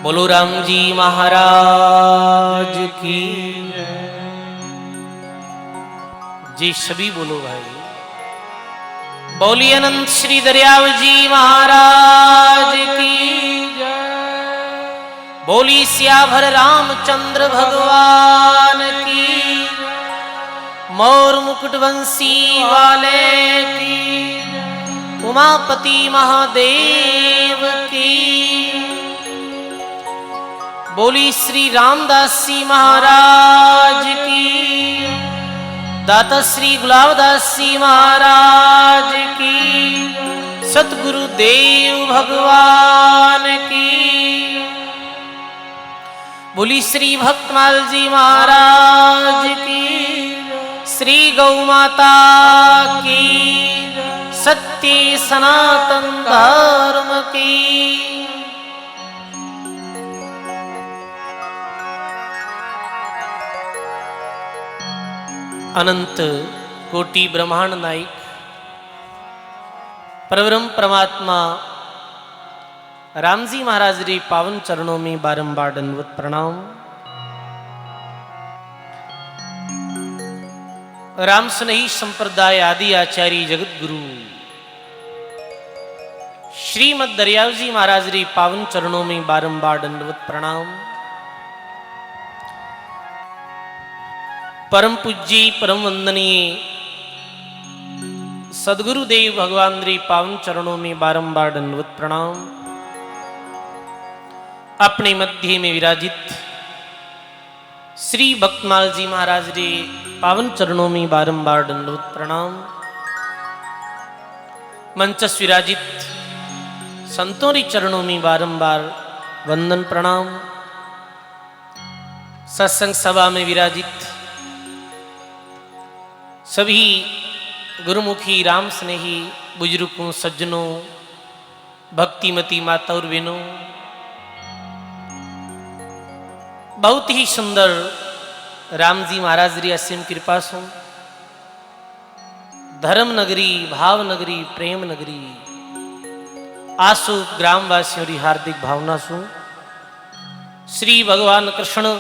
बोलो राम जी महाराज की जी। सभी बोलो भाई। बोलिए अनंत श्री दरियाव जी महाराज की जय। बोली सियाभर रामचंद्र भगवान की, मोर मुकुटवंशी वाले की, उमापति महादेव की। बोली श्री रामदास जी महाराज की, दाता श्री गुलाबदास जी महाराज की, सतगुरु देव भगवान की। बोली श्री भक्तमाल जी महाराज की, श्री गौ माता की, सत्य सनातन धर्म की। अनंत कोटि ब्रह्मांड नायक परब्रह्म परमात्मा रामजी महाराज रे पावन चरणों में बारंबार दंडवत प्रणाम। राम स्नेही संप्रदाय आदि आचार्य जगत गुरु श्रीमद दरियाव जी महाराज रे पावन चरणों में बारंबार दंडवत प्रणाम। परम पूज्य परम वंदनीय सदगुरुदेव भगवान रे पावन चरणों में बारंबार दंडवत प्रणाम। अपने मध्य में विराजित श्री भक्तमाल जी महाराज रे पावन चरणों में बारंबार दंडवत प्रणाम। मंचस विराजित संतों रे चरणों में बारंबार वंदन प्रणाम। सत्संग सभा में विराजित सभी गुरुमुखी राम स्नेही बुजुर्गों सज्जनों भक्तिमती माता और बहनों, बहुत ही सुंदर राम जी महाराज री असीम कृपा सु धर्म नगरी भाव नगरी प्रेम नगरी आसु ग्रामवासियों री हार्दिक भावना सु श्री भगवान कृष्ण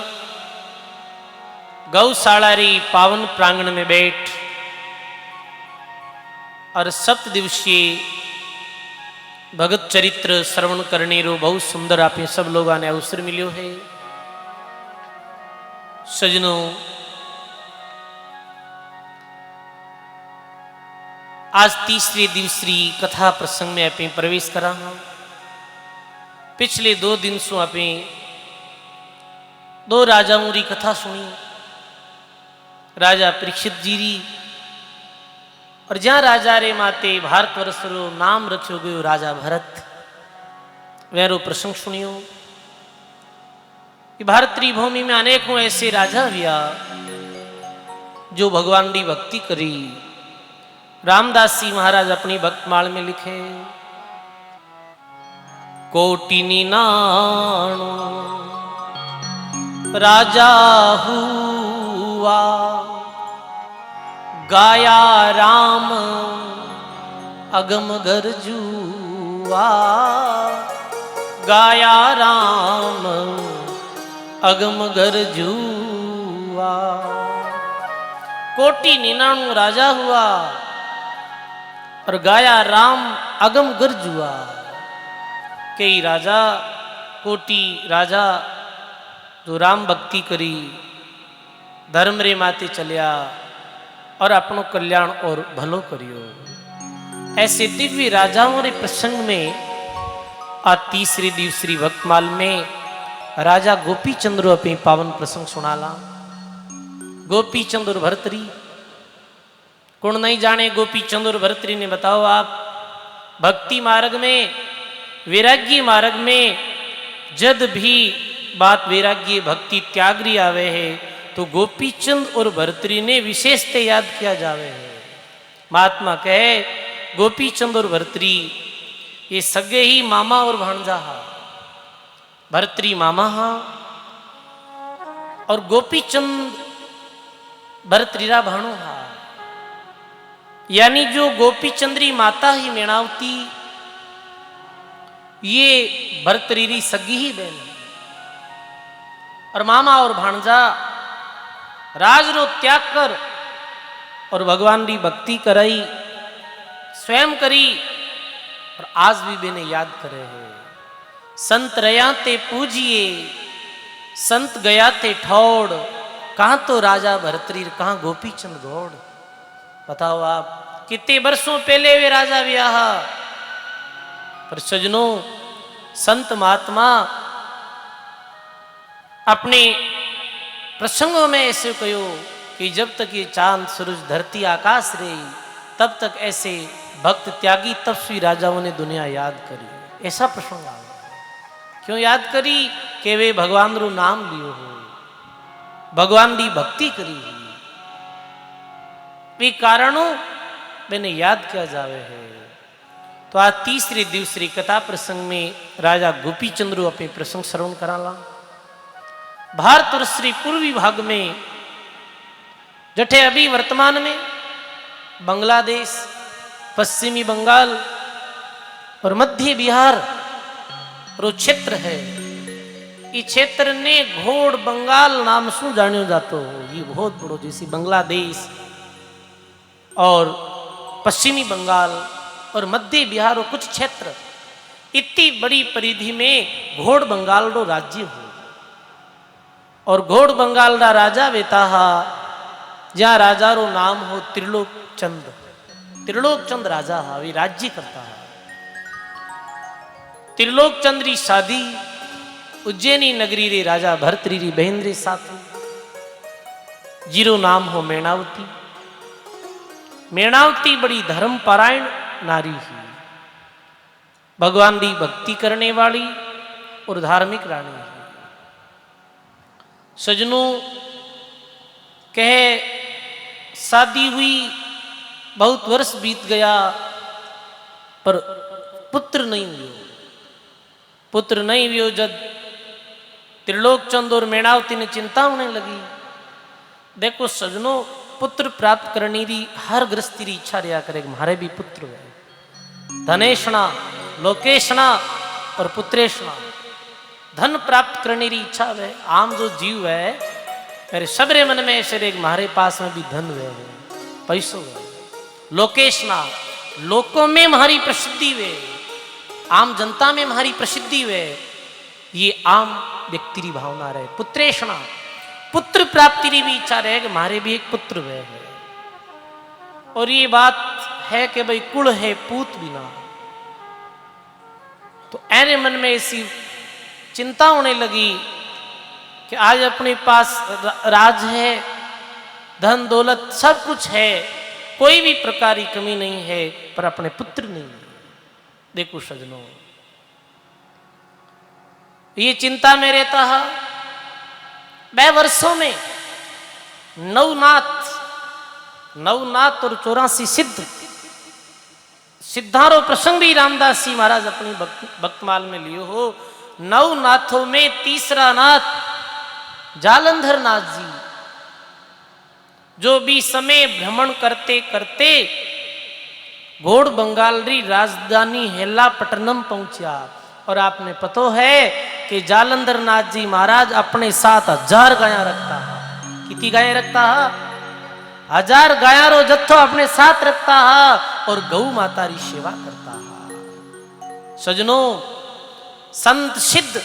गौशाला री पावन प्रांगण में बैठ और 7 दिवसीय भगत चरित्र श्रवण करने रो बहुत सुंदर आप सब लोगों ने अवसर मिलो है। सजनों, आज तीसरे दिवसीय कथा प्रसंग में आप प्रवेश करा हूं। पिछले 2 दिन से आप 2 राजाओं की कथा सुनी। राजा परीक्षित जी री और जहाँ राजा रे माते भारतवर्ष रो नाम रखियो गयो राजा भरत, वेरो प्रसंग सुनियो कि भारत री भूमि में अनेकों ऐसे राजा हुआ जो भगवान की भक्ति करी। रामदास जी महाराज अपनी भक्तमाल में लिखे, कोटि निनाणु राजा हुआ, गाया राम अगम गरजुआ, गाया राम अगम गरजुआ। कोटि निन्यानवे राजा हुआ और गाया राम अगम गरजुआ। कई राजा कोटि राजा जो राम भक्ति करी धर्म रे माते चलिया और अपनो कल्याण और भलो करियो। ऐसे दिव्य राजाओं रे प्रसंग में आज तीसरे दिवसीय भक्तमाल में राजा गोपी चंद्र अपने पावन प्रसंग सुनाला। गोपी चंद्र भरतरी कौन नहीं जाने। गोपी चंद्र भरतरी ने बताओ आप भक्ति मार्ग में वैराग्य मार्ग में जद भी बात वैराग्य भक्ति त्यागरी आवे है तो गोपी चंद और भरतरी ने विशेषते याद किया जावे है। महात्मा कहे गोपी चंद और भरतरी ये सगे ही मामा और भांजा हा। भरतरी मामा हा और गोपी चंद भरतरी रा भाणो हा। यानी जो गोपी चंद्री माता ही मेणावती ये भरतरी री सगी ही बहन। और मामा और भाणजा राज रो त्याग कर और भगवान की भक्ति कराई, स्वयं करी, और आज भी बेने याद करे है। संत रया ते पूजिए, संत गया ते ठौड़, कहाँ तो राजा भरतरीर, कहाँ गोपीचंद गौड़। बताओ आप, कितने वर्षों पहले वे राजा ब्याह, पर सजनों संत महात्मा अपने प्रसंगों में ऐसे कहो कि जब तक ये चांद सूरज धरती आकाश रही, तब तक ऐसे भक्त त्यागी तपस्वी राजाओं ने दुनिया याद करी। ऐसा प्रसंग आ गया। क्यों याद करी? कि वे भगवान रो नाम लियो हो, भगवान की भक्ति करी हुई, वे कारणों मैंने याद किया जावे है। तो आज तीसरे दिवसरी कथा प्रसंग में राजा गोपीचंद्र अपने प्रसंग श्रवण कराला। भारत और श्री पूर्वी भाग में जठे अभी वर्तमान में बांग्लादेश, पश्चिमी बंगाल और मध्य बिहार रो क्षेत्र है। ये क्षेत्र ने घोड़ बंगाल नाम से जानियो जातो हो। ये बहुत बड़ो, जैसे बांग्लादेश और पश्चिमी बंगाल और मध्य बिहार और कुछ क्षेत्र, इतनी बड़ी परिधि में घोड़ बंगाल रो राज्य हो। और घोड़ बंगाल रा राजा बेता हा, जहाँ राजा रो नाम हो त्रिलोक चंद। त्रिलोक चंद राजा हा, वे राज्य करता है। त्रिलोक चंद री शादी उज्जैनी नगरी रे राजा भरतरी री बहन रे साथ, जीरो नाम हो मेणावती। मेणावती बड़ी धर्म पारायण नारी ही, भगवान की भक्ति करने वाली और धार्मिक रानी है। सजनों कहे शादी हुई, बहुत वर्ष बीत गया, पर पुत्र नहीं हुआ। पुत्र नहीं हुआ। जब त्रिलोक चंद और मेणावती ने चिंता होने लगी। देखो सजनों, पुत्र प्राप्त करने की हर गृहस्थी की इच्छा रहा करे, हमारे भी पुत्र है। धनेशना, लोकेशना और पुत्रेशना, धन प्राप्त करने की इच्छा है। आम जो जीव है मेरे सबरे मन में ऐसे रे, हमारे पास में भी धन है, पैसों है। लोकेशना, लोकों में हमारी प्रसिद्धि वे, आम जनता में हमारी प्रसिद्धि वे, ये आम व्यक्ति की भावना रहे। पुत्रेशना, पुत्र प्राप्ति की भी इच्छा रहे कि हमारे भी एक पुत्र वे है। और ये बात है कि भाई कुल है पूत बिना। तो ऐरे मन में ऐसी चिंता होने लगी कि आज अपने पास राज है, धन दौलत सब कुछ है, कोई भी प्रकार की कमी नहीं है, पर अपने पुत्र नहीं है। देखो सजनों, ये चिंता में रहता है। वह वर्षों में नवनाथ और 84 सिद्ध सिद्धारो प्रसंग भी रामदास जी महाराज अपनी भक्तमाल में लियो हो। नवनाथों में तीसरा नाथ जालंधर नाथ जी, जो भी समय भ्रमण करते करते घोड़ बंगाल री राजधानी हेलापट्टनम पहुंचा। और आपने पता है कि जालंधर नाथ जी महाराज अपने साथ 1000 गाया रखता है। कितनी गायें रखता है? 1000 गाया रो जत्थो अपने साथ रखता है और गौ माता री सेवा करता है। सजनों, संत सिद्ध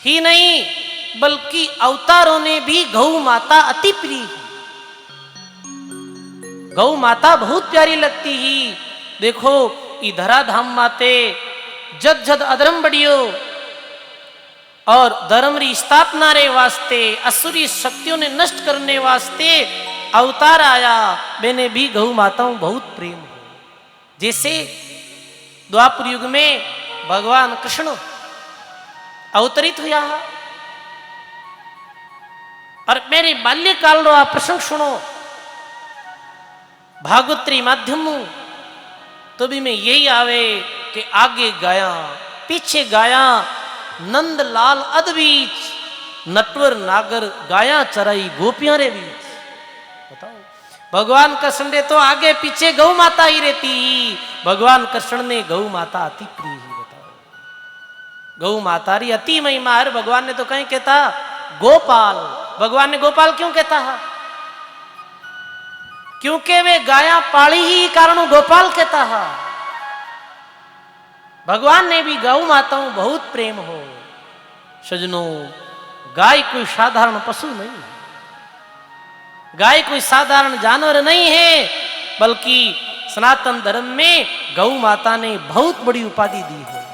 ही नहीं बल्कि अवतारों ने भी गौ माता अति प्रिय। गौ माता बहुत प्यारी लगती ही। देखो इधरा धाम माते जद जद अधर्म बढ़ियो और धर्म री स्थापना रे वास्ते, असुरी शक्तियों ने नष्ट करने वास्ते अवतार आया। मैंने भी गौ माताओं बहुत प्रेम हो। जैसे द्वापर युग में भगवान कृष्ण अवतरित हुआ। और मेरे बाल्यकाल रो आप प्रसंग सुनो भागवत्री माध्यम, तो भी मैं यही आवे कि आगे गाया पीछे गाया, नंदलाल अदबीच नटवर नागर गाया चराई गोपियां रे बीच। बताओ, भगवान कृष्ण ने तो आगे पीछे गौ माता ही रहती ही, भगवान कृष्ण ने गौ माता अति प्रिय ही। बताओ, गौ माता री अति महिमा है। भगवान ने तो कहीं कहता गोपाल। भगवान ने गोपाल क्यों कहता है? क्योंकि वे गाया पाली ही कारण गोपाल कहता है। भगवान ने भी गौ माताओं बहुत प्रेम हो। सजनों, गाय कोई साधारण पशु नहीं है, गाय कोई साधारण जानवर नहीं है, बल्कि सनातन धर्म में गौ माता ने बहुत बड़ी उपाधि दी है।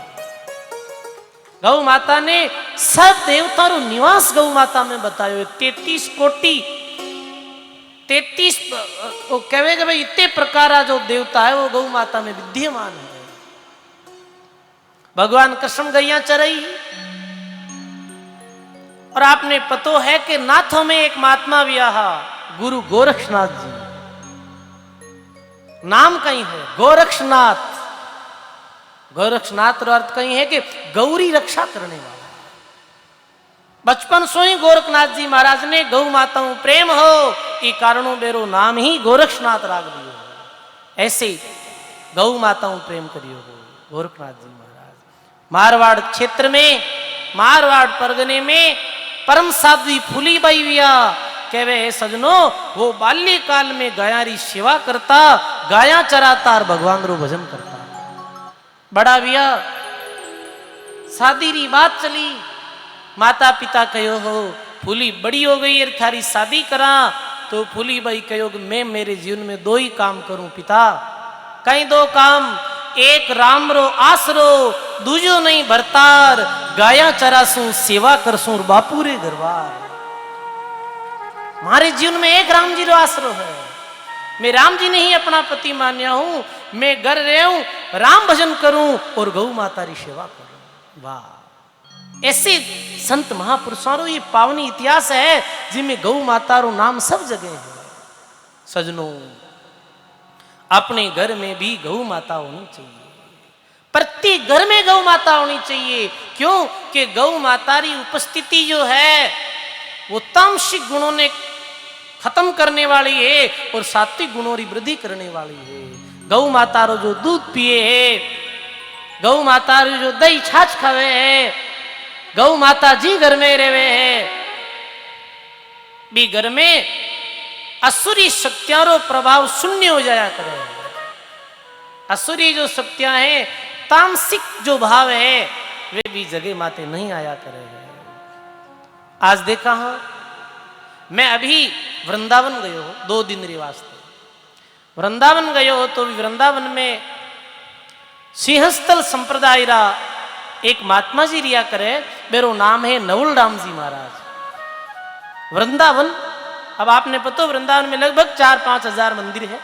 गौ माता ने सब देवताओं निवास गौ माता में बतायो। 33 कोटि 33 वो कहेगा भाई इतने प्रकार जो देवता है वो गौ माता में विद्यमान है। भगवान कृष्ण गैया चराई। और आपने पतो है कि नाथों में एक महात्मा भी आहा, गुरु गोरक्षनाथ जी, नाम कहीं है गोरक्षनाथ। गोरक्षनाथ अर्थ कहीं है कि गौरी रक्षा करने वाला। बचपन से ही गोरखनाथ जी महाराज ने गौ माताओं प्रेम हो ये कारणों बेरो नाम ही गोरक्षनाथ राग दियो। ऐसे गौ माताओं प्रेम करियो हो गोरखनाथ जी महाराज। मारवाड़ क्षेत्र में, मारवाड़ परगने में परम साध्वी फूलीबाई विया कहवे है सजनो, वो बाल्यकाल में गायारी सेवा करता, गाया चराता और भगवान रो भजन करता। बड़ा विया शादी री बात चली, माता पिता कहो हो फूली बड़ी हो गई है थारी शादी करा। तो फूलीबाई कहो मैं मेरे जीवन में 2 ही काम करूं पिता। कई 2 काम, एक राम रो आसरो, दूजो नहीं भरतार, गाया चरासू सेवा करसू बापू रे घरवार। हमारे जीवन में एक राम जी रो आसरो है। मैं राम जी ने ही अपना पति मान्या हूं, मैं घर रहूं, राम भजन करूं और गौ माता री सेवा करूं। वाह, ऐसे संत महापुरुषों ये पावनी इतिहास है जिनमें गौ माता रो नाम सब जगह है। सजनों, अपने घर में भी गौ माता होनी चाहिए, प्रत्येक घर में गौ माता होनी चाहिए। क्यों कि गौ माता री उपस्थिति जो है वो तामसिक गुणों ने खत्म करने वाली है और सात्विक गुणों की वृद्धि करने वाली है। गौ माता रो जो दूध पिए है, गौ माता रो जो दही छाछ खावे है, गौ माता जी घर में रहे है, भी घर में असुरी शक्तियां रो प्रभाव शून्य हो जाया करे। असुरी जो शक्तियां हैं, तामसिक जो भाव है वे भी जगह माते नहीं आया करे। आज देखा हूं मैं, अभी वृंदावन गयो 2 दिन रे वास्ते। वृंदावन गयो तो वृंदावन में सिंहस्थल संप्रदाय रा एक महात्मा जी रिया करे, मेरो नाम है नवल राम जी महाराज। वृंदावन, अब आपने पता वृंदावन में लगभग 4-5 हजार मंदिर है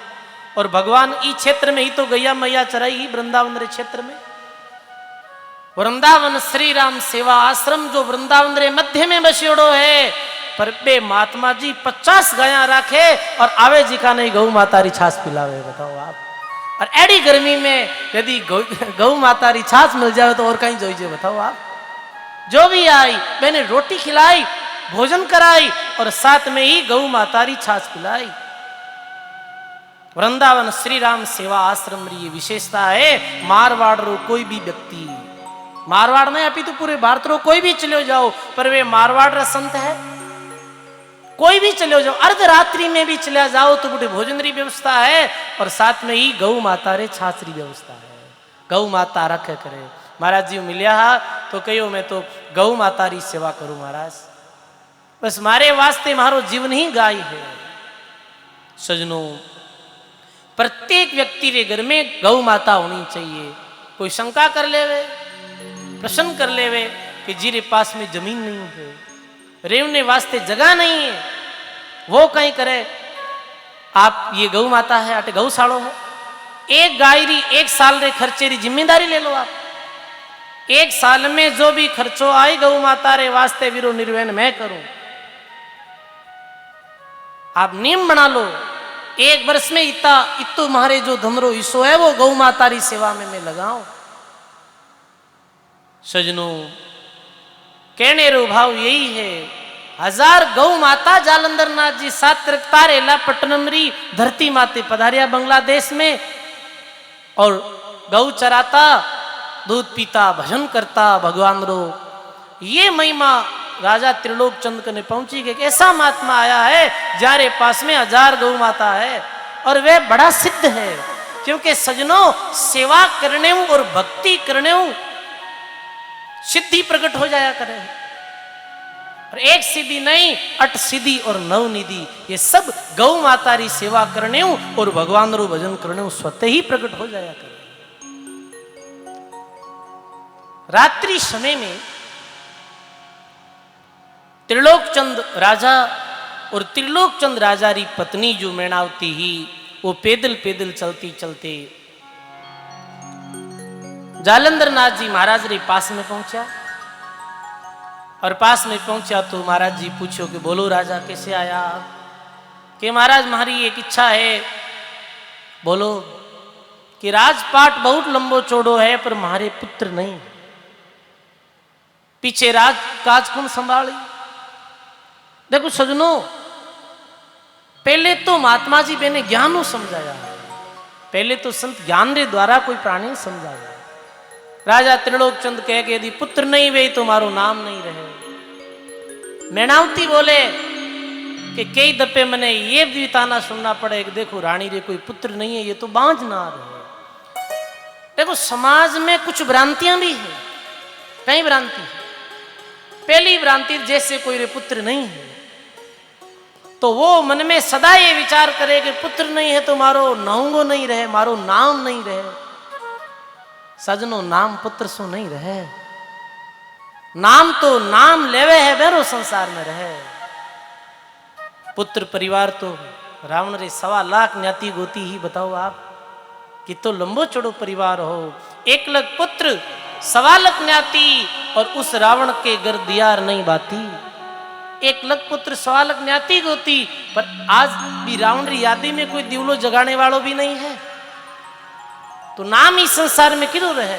और भगवान इस क्षेत्र में ही तो गैया मैया चराई वृंदावन रे क्षेत्र में। वृंदावन श्री राम सेवा आश्रम जो वृंदावन रे मध्य में बस्योड़ो है, पर बे महात्मा जी 50 गाया राखे और आवे जी का नहीं गौ माता री छाछ पिलावे। बताओ आप, और एडी गर्मी में यदि गौ माता री छाछ मिल जाए तो और कहीं जोइजे। बताओ आप, जो भी आई मैंने रोटी खिलाई, भोजन कराई और साथ में ही गौ माता री छाछ पिलाई। वृंदावन श्री राम सेवा आश्रम री ये विशेषता है। मारवाड़ रो कोई भी व्यक्ति, मारवाड़ में अभी तो पूरे भारत रो कोई भी चले जाओ, पर वे मारवाड़ रा संत है, कोई भी चले जाओ, अर्धरात्रि में भी चला जाओ तो बड़े भोजन री व्यवस्था है और साथ में ही गौ माता रे छाछ री व्यवस्था है। गौ माता रखे करे। महाराज जी मिलिया तो कहो मैं तो गौ माता री सेवा करूं महाराज, बस मारे वास्ते मारो जीवन ही गाय है। सजनों, प्रत्येक व्यक्ति के घर में गौ माता होनी चाहिए। कोई शंका कर लेवे, प्रश्न कर लेवे कि जीरे पास में जमीन नहीं है, रेवने वास्ते जगह नहीं है, वो कहीं करे। आप ये गौ माता है, अटे गौशालो है, एक गाय री 1 साल रे खर्चे री जिम्मेदारी ले लो आप। 1 साल में जो भी खर्चो आई गौ माता रे वास्ते वीरो निर्वहन मैं करूं। आप नियम बना लो, 1 वर्ष में इतो मारे जो धमरो हिस्सो है वो गौ माता री सेवा में मैं लगाऊं। सजनों, कहने रो भाव यही है। 1000 गौ माता जालंधर नाथ जी 7 तारेला पट्टनम री धरती माते पधारिया बांग्लादेश में और गौ चराता, दूध पीता, भजन करता भगवान रो। ये महिमा राजा त्रिलोक चंद कने पहुंची कि एक ऐसा महात्मा आया है जारे पास में 1000 गौ माता है और वह बड़ा सिद्ध है, क्योंकि सजनों सेवा करने और भक्ति करने सिद्धि प्रकट हो जाया करे। और एक सिद्धि नहीं, 8 सिद्धि और 9 निधि, ये सब गौ माता री सेवा करने और भगवान रो भजन करने स्वतः ही प्रकट हो जाया करे। रात्रि समय में त्रिलोकचंद राजा और त्रिलोकचंद राजा री पत्नी जो मैणावती ही, वो पैदल पैदल चलती चलते जालंधर नाथ जी महाराज रे पास में पहुंचा। और पास में पहुंचा तो महाराज जी पूछो कि बोलो राजा कैसे आया आप? कि महाराज हमारी एक इच्छा है, बोलो। कि राजपाट बहुत लंबो चौड़ो है पर हमारे पुत्र नहीं, पीछे राज काज कौन संभाले? देखो सजनों, पहले तो महात्मा जी मैंने ज्ञान समझाया, पहले तो संत ज्ञान रे द्वारा कोई प्राणी समझाया। राजा त्रिलोकचंद कह के यदि पुत्र नहीं वे तो मारो नाम नहीं रहे। मैणावती बोले कि कई दफे मैंने ये भी ताना सुनना पड़े कि देखो रानी रे कोई पुत्र नहीं है, ये तो बांझ ना रहे। देखो समाज में कुछ भ्रांतियां भी है, कई भ्रांति है। पहली भ्रांति जैसे कोई रे पुत्र नहीं है तो वो मन में सदा ये विचार करे कि पुत्र नहीं है तो मारो नाऊंगो नहीं रहे, मारो नाम नहीं रहे। सजनो नाम पुत्र सो नहीं रहे, नाम तो नाम लेवे है बेरो संसार में रहे। पुत्र परिवार तो रावण रे 1.25 लाख ज्ञाति गोती ही, बताओ आप कि तो लंबो चौड़ो परिवार हो, 1 लाख पुत्र 1.25 लाख ज्ञाति और उस रावण के घर दियार नहीं बाती। 1 लाख पुत्र 1.25 लाख ज्ञाति गोती, पर आज भी रावण री यादी में कोई दिवलो जगाने वालों भी नहीं है। तो नाम ही संसार में क्यों रहे?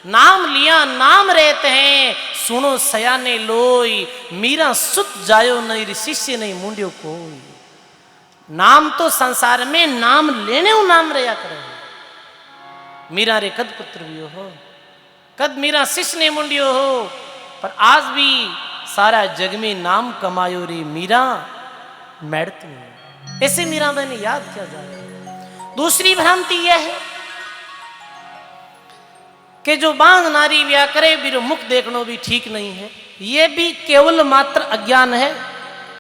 नाम लिया नाम रहते हैं, सुनो सयाने लोई, मीरा सुत जायो नहीं शिष्य नहीं मुंडियो कोई। नाम तो संसार में नाम लेने नाम रहा करे। मीरा रे कद पुत्र भी हो, कद मीरा शिष्य ने मुंडियो हो, पर आज भी सारा जग में नाम कमायो रे मीरा मैडती। ऐसे मीरा मैंने याद किया जाए। दूसरी भ्रांति यह है कि जो बांझ नारी ब्याह करे बिरो मुख देखना भी ठीक नहीं है, ये भी केवल मात्र अज्ञान है।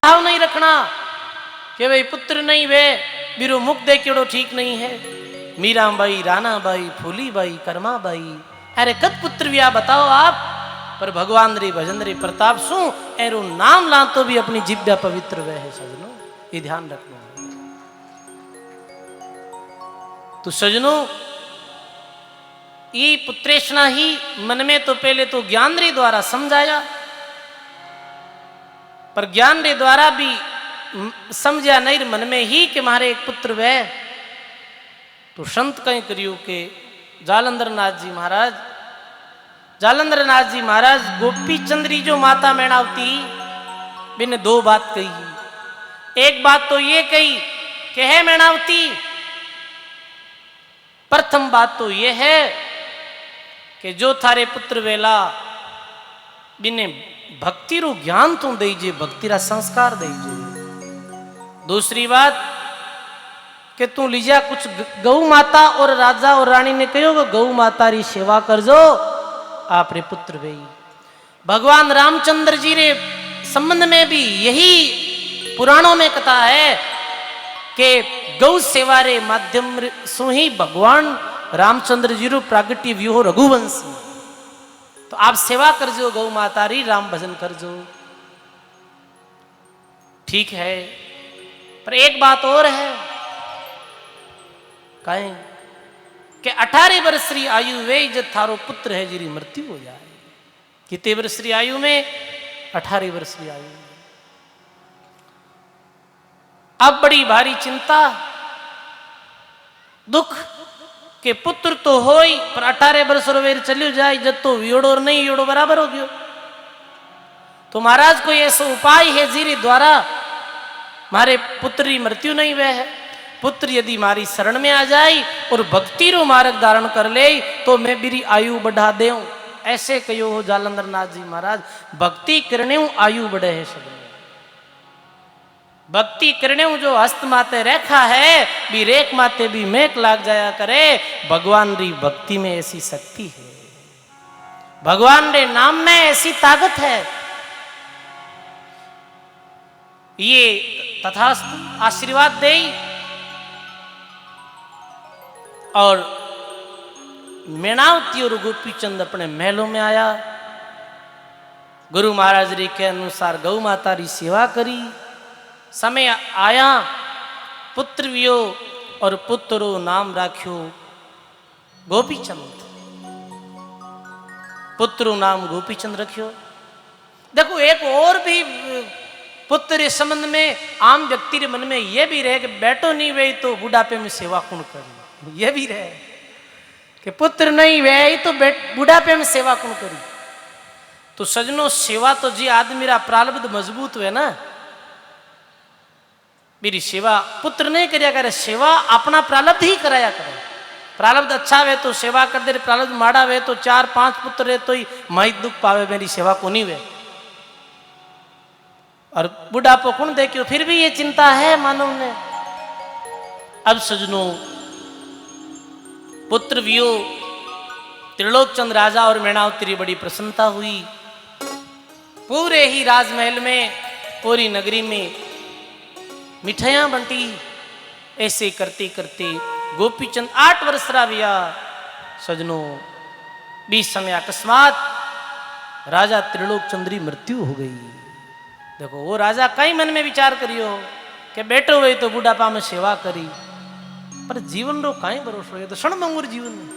भाव नहीं रखना कि भाई पुत्र नहीं वे बिरो मुख देखियो ठीक नहीं है। मीराबाई, रानाबाई, फूलीबाई, कर्माबाई, अरे कद पुत्र ब्याह बताओ आप? पर भगवान रे भजन रे प्रताप सु एरो नाम ला तो भी अपनी जिब्या पवित्र वह है। सजनों ये ध्यान रखना। तो सजनों ये पुत्रेशना ही मन में तो पहले तो ज्ञान रे द्वारा समझाया, पर ज्ञान रे द्वारा भी समझा नहीं मन में ही कि मारे एक पुत्र वह। तो संत कहीं करियो के जालंधर नाथ जी महाराज गोपी चंद्री जो माता मैणावती बिन 2 बात कही। एक बात तो ये कही कि है मैणावती, प्रथम बात तो ये है कि जो थारे पुत्र वेला बिने भक्ति रो ज्ञान तू दीजिए, भक्ति रा संस्कार दीजिए। दूसरी बात कि तू लीजा कुछ गौ माता और राजा और रानी ने कहो गौ माता री सेवा कर जो आप रे पुत्र वे। भगवान रामचंद्र जी रे संबंध में भी यही पुराणों में कथा है कि गौ सेवा रे माध्यम सु ही भगवान रामचंद्र जी रो प्रागट्य व्यूह रघुवंश। तो आप सेवा कर जो गौ माता री, राम भजन कर जो, ठीक है। पर एक बात और है, कहें कि 18 वर्ष री आयु वे जब थारो पुत्र है जिरी मृत्यु हो जाए। कितने वर्ष री आयु में? 18 वर्ष री आयु में। अब बड़ी भारी चिंता दुख के पुत्र तो हो ही, पर 18 वर्ष वेर चलियो जाए जब तो वियोड़ो और नहीं वियोड़ो बराबर हो गयो। तो महाराज कोई ऐसा उपाय है जिरी द्वारा मारे पुत्र की मृत्यु नहीं वह है। पुत्र यदि मारी शरण में आ जाए और भक्ति रो मार्ग धारण कर ले तो मैं मेरी आयु बढ़ा देऊं। ऐसे कहो हो जालंधर नाथ जी महाराज, भक्ति करने आयु बढ़े है सब। भक्ति करने जो हस्त माते रेखा है भी रेख माते भी मेक लाग जाया करे। भगवान री भक्ति में ऐसी शक्ति है, भगवान रे नाम में ऐसी ताकत है। ये तथास्तु आशीर्वाद दे। और मेणावती और गोपीचंद अपने महलों में आया। गुरु महाराज री के अनुसार गौ माता री सेवा करी। समय आया पुत्र वियो और पुत्रो नाम राख्यो गोपीचंद। पुत्रो नाम गोपीचंद रखियो। देखो एक और भी पुत्र इस संबंध में आम व्यक्ति के मन में यह भी रहे कि बैठो नहीं वे तो बुढ़ापे में सेवा कौन करी। यह भी रहे कि पुत्र नहीं वे तो बुढ़ापे में सेवा कौन करी। तो सजनों सेवा तो जी आदमी रा प्रारब्ध मजबूत हुए ना। मेरी सेवा पुत्र नहीं कराया करे, सेवा अपना प्रारब्ध ही कराया करे। प्रारब्ध अच्छा वे तो सेवा कर दे, प्रारब्ध माड़ा वे तो 4-5 पुत्र रहे तो ही माहित दुख पावे, मेरी सेवा को नहीं वे। और बुढ़ापो कौन देखियो, फिर भी ये चिंता है मानव ने। अब सजनों पुत्र वियो त्रिलोकचंद राजा और मेणावती की बड़ी प्रसन्नता हुई। पूरे ही राजमहल में पूरी नगरी में मिठाइयां बंटी। ऐसे करते करते गोपीचंद 8 वर्ष रा बिया। सजनों बीच समय अकस्मात राजा त्रिलोकचंद री मृत्यु हो गई। देखो वो राजा कई मन में विचार करियो कि बेटो हुए तो बुढ़ापा में सेवा करी, पर जीवन रो कहीं भरोसा है तो क्षणभंगुर जीवन में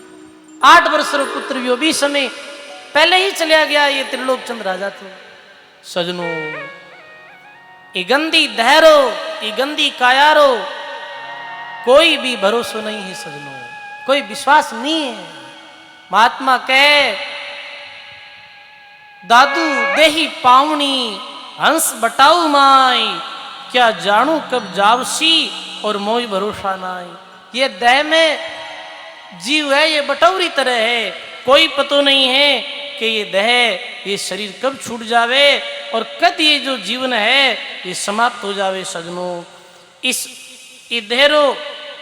8 वर्ष रो पुत्र भी 20 समय पहले ही चलिया गया ये त्रिलोकचंद राजा। तो सजनों ये गंदी दहरो, ये गंदी कायारो, कोई भी भरोसा नहीं है सजनों, कोई विश्वास नहीं है। महात्मा कहे दादू देही पावनी हंस बटाऊ माई, क्या जानू कब जावसी और मोई भरोसा नाई। ये देह में जीव है, ये बटौरी तरह है, कोई पतो नहीं है कि ये देह ये शरीर कब छूट जावे और कद ये जो जीवन है ये समाप्त हो जावे। सजनों इस देहरो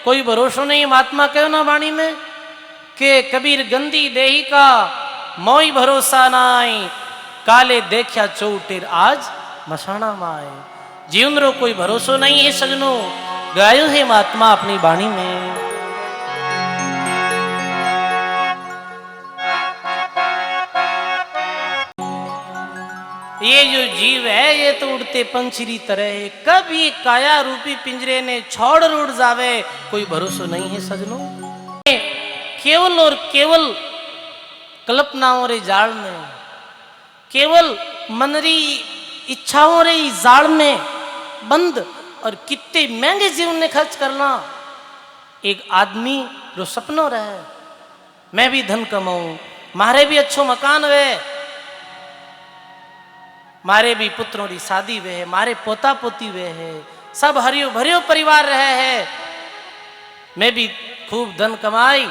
कोई भरोसा नहीं। महात्मा कहो ना वाणी में कि कबीर गंदी देही का मोई भरोसा नाई, काले देखा चौटेर आज मसाना माए। जीवन रो कोई भरोसा नहीं है सजनों, गायो है महात्मा अपनी वाणी में। ये जो जीव है ये तो उड़ते पंछी तरह है, कब ये काया रूपी पिंजरे ने छोड़ उड़ जावे कोई भरोसा नहीं है सजनों। केवल और केवल कल्पनाओं रे जाल में, केवल मनरी इच्छाओं रे जाल में बंद और कितने महंगे जीवन ने खर्च करना। एक आदमी जो सपनों रहे मैं भी धन कमाऊं, मारे भी अच्छो मकान वे, मारे भी पुत्रों की शादी वे है, मारे पोता पोती वे है, सब हरियो भरियो परिवार रहे है, मैं भी खूब धन कमाई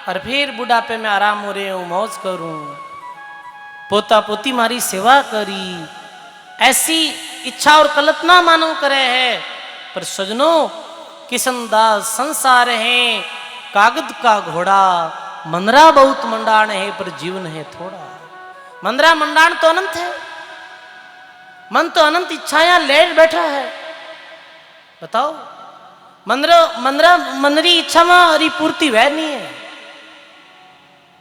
और फिर बुढ़ापे में आराम हो रहे हूं, मौज करूं, पोता पोती मारी सेवा करी, ऐसी इच्छा और कल्पना मानो करे है। पर सजनों किशनदास संसार है कागज का घोड़ा, मंदरा बहुत मंडाण है पर जीवन है थोड़ा। मंदरा मंडाण तो अनंत है, मन तो अनंत इच्छाएं ले बैठा है। बताओ मनरी इच्छा में पूर्ति वह नहीं है।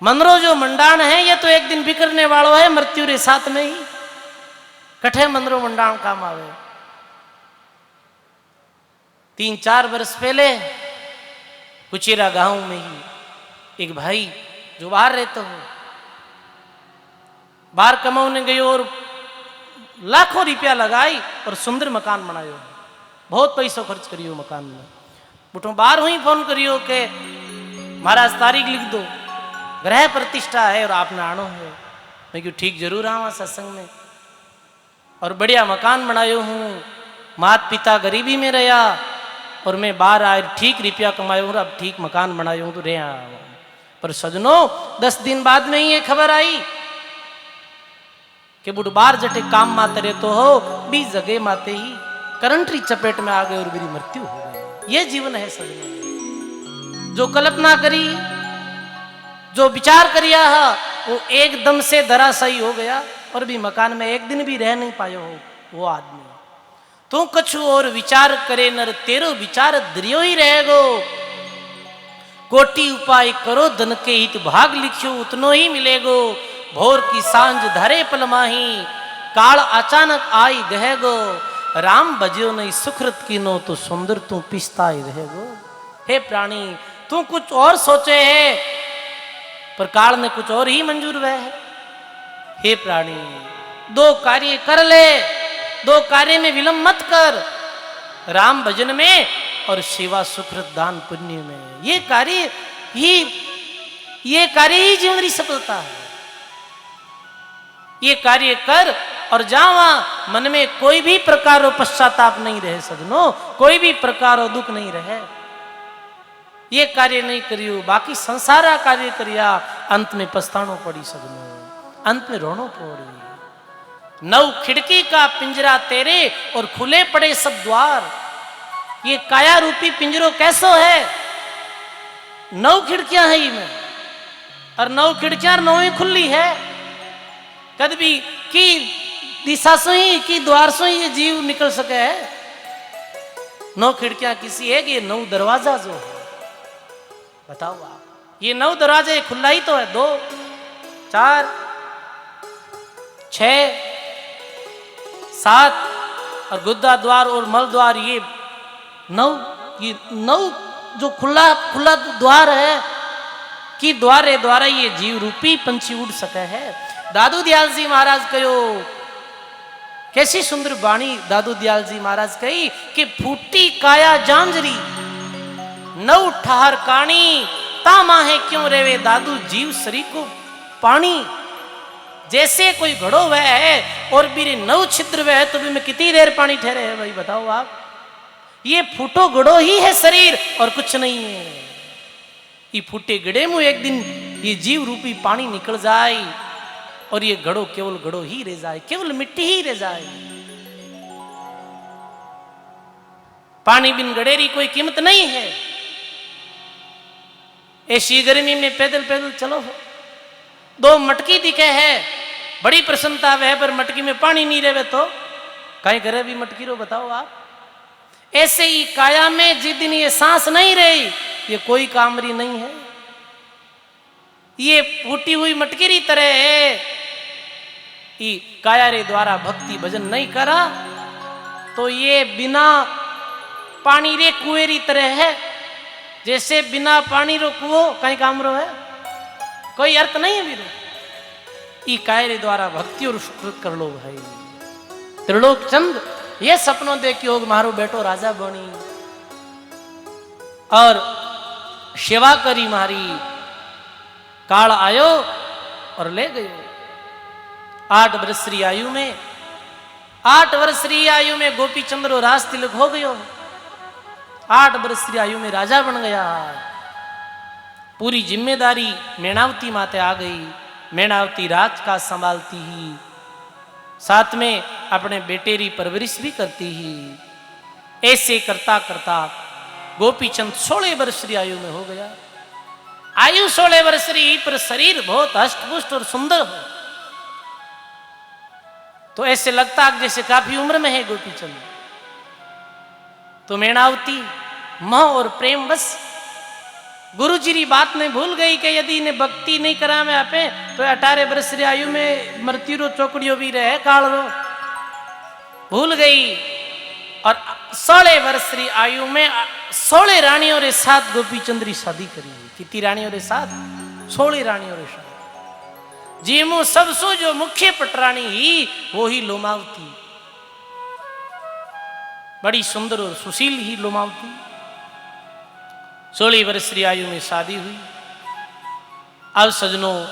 मनरो जो मंडाण है ये तो एक दिन बिखरने वालों है, मृत्यु रे साथ में ही कठे मनरो मंडाण काम आवे। 3-4 वर्ष पहले कुचेरा गांव में ही एक भाई जो बाहर रहते हो, बाहर कमाने गयो और लाखों रुपया लगाई और सुंदर मकान बनायो, बहुत पैसा खर्च करियो मकान में। बुटो बाहर हुई फोन करियो के महाराज तारीख लिख दो, ग्रह प्रतिष्ठा है और आपने आनो है। मैं क्यों ठीक जरूर आवा सत्संग में, और बढ़िया मकान बनायो हूँ, माता पिता गरीबी में रहा और मैं बाहर आए ठीक रुपया कमायो हूँ, अब ठीक मकान बनायो हूँ तो रहा। पर सजनों 10 दिन बाद में ही ये खबर आई कि बुढ़बार जटे काम माते रहते हो, 20 जगह माते ही करंटरी चपेट में आ गए और मेरी मृत्यु हो गई। ये जीवन है सजनों। जो कल्पना करी, जो विचार करिया है, वो एकदम से धराशायी हो गया और भी मकान में एक दिन भी रह नहीं पायो हो वो आदमी। तू कछु और विचार करे नर, तेरो विचार दरियो ही रहेगो। कोटि उपाय करो धन के हित, भाग लिखियो उतनो ही मिलेगो। भोर की सांझ धरे पल माही, काल अचानक आई गहेगो। राम बजियो नहीं सुकृत कीनो, तो सुंदर तू पिसता ही रहेगो। हे प्राणी, तू कुछ और सोचे है पर काल ने कुछ और ही मंजूर वह है। हे प्राणी, दो कार्य कर ले, दो कार्य में विलंब मत कर, राम भजन में और सेवा सुकृत दान पुण्य में। ये कार्य ही जीवन की सफलता है। ये कार्य कर और जावा मन में कोई भी प्रकार पश्चाताप नहीं रहे सजनो, कोई भी प्रकार दुख नहीं रहे। ये कार्य नहीं करियो, बाकी संसारा कार्य करिया, अंत में पछतानो पड़ी सजनो, अंत में रोनो पड़ी। 9 खिड़की का पिंजरा तेरे और खुले पड़े सब द्वार। ये काया रूपी पिंजरो कैसो है? 9 खिड़कियां है इनमें और 9 खिड़कियां 9 ही खुली है। कद भी की दिशा से ही की द्वार से ही ये जीव निकल सके है। 9 खिड़कियां किसी है कि ये 9 दरवाजा जो है, बताओ आप, ये 9 दरवाजे ये खुला ही तो है। 2 4 6 7 और गुद्दा द्वार और मल द्वार, ये 9 जो खुला द्वार है कि द्वारा ये जीव रूपी पंछी उड़ सके है। दादू दयाल जी महाराज कहो, कैसी सुंदर वाणी दादू दयाल जी महाराज कही कि फूटी काया जांजरी 9 ठहर काणी, तामा है क्यों रेवे दादू जीव शरीर को पानी। जैसे कोई घड़ो वह है और मेरे 9 छिद्र वह है, तो भी में कितनी देर पानी ठहरे है भाई बताओ आप। ये फूटो घड़ो ही है शरीर और कुछ नहीं है। ये फूटे गड़े में एक दिन ये जीव रूपी पानी निकल जाए और ये घड़ो केवल घड़ो ही रह जाए, केवल मिट्टी ही रह जाए। पानी बिन गड़ेरी कोई कीमत नहीं है। ऐसी गर्मी में पैदल पैदल चलो, 2 मटकी दिखे है, बड़ी प्रसन्नता है, पर मटकी में पानी नहीं रहे तो कहीं करे भी मटकी रो, बताओ आप। ऐसे ही काया में जिस दिन ये सांस नहीं रही, ये कोई कामरी नहीं है। ये फूटी हुई मटकी री तरह है। ये काया रे द्वारा भक्ति भजन नहीं करा तो ये बिना पानी रे कुएं री तरह है। जैसे बिना पानी रो कुओं कहीं काम रो है, कोई अर्थ नहीं है बीरो। ई काया रे द्वारा भक्ति और सुकृत कर लो भाई। त्रिलोक चंद ये सपनों देखियो मारो बेटो राजा बनी और सेवा करी मारी। काल आयो और ले गयो। 8 वर्षरी आयु में 8 वर्षरी आयु में गोपी चंद्र राज तिलक हो गयो। 8 वर्षरी आयु में राजा बन गया। पूरी जिम्मेदारी मेणावती माते आ गई। मेणावती राज का संभालती ही, साथ में अपने बेटे री परवरिश भी करती ही। ऐसे करता करता गोपीचंद 16 वर्षरी आयु में हो गया। आयु 16 वर्षरी पर शरीर बहुत हष्टपुष्ट और सुंदर हो, तो ऐसे लगता है जैसे काफी उम्र में है गोपीचंद। तो मेणावती मोह और प्रेम बस गुरु जी री बात ने भूल गई कि यदि इन्हें भक्ति नहीं करा में आपे तो 18 वर्ष री आयु में मृत्यु रो चौकड़ियों भी रहे काल रो भूल गई। और 16 वर्ष री आयु में 16 रानियों रे साथ गोपीचंद री शादी करी। कितनी रानियों रे साथ? 16 रानियों रे साथ। जीमू सबसो जो मुख्य पटरानी ही वो ही लोमावती, बड़ी सुंदर और सुशील ही लोमावती। 16 वर्ष की आयु में शादी हुई। अब सजनों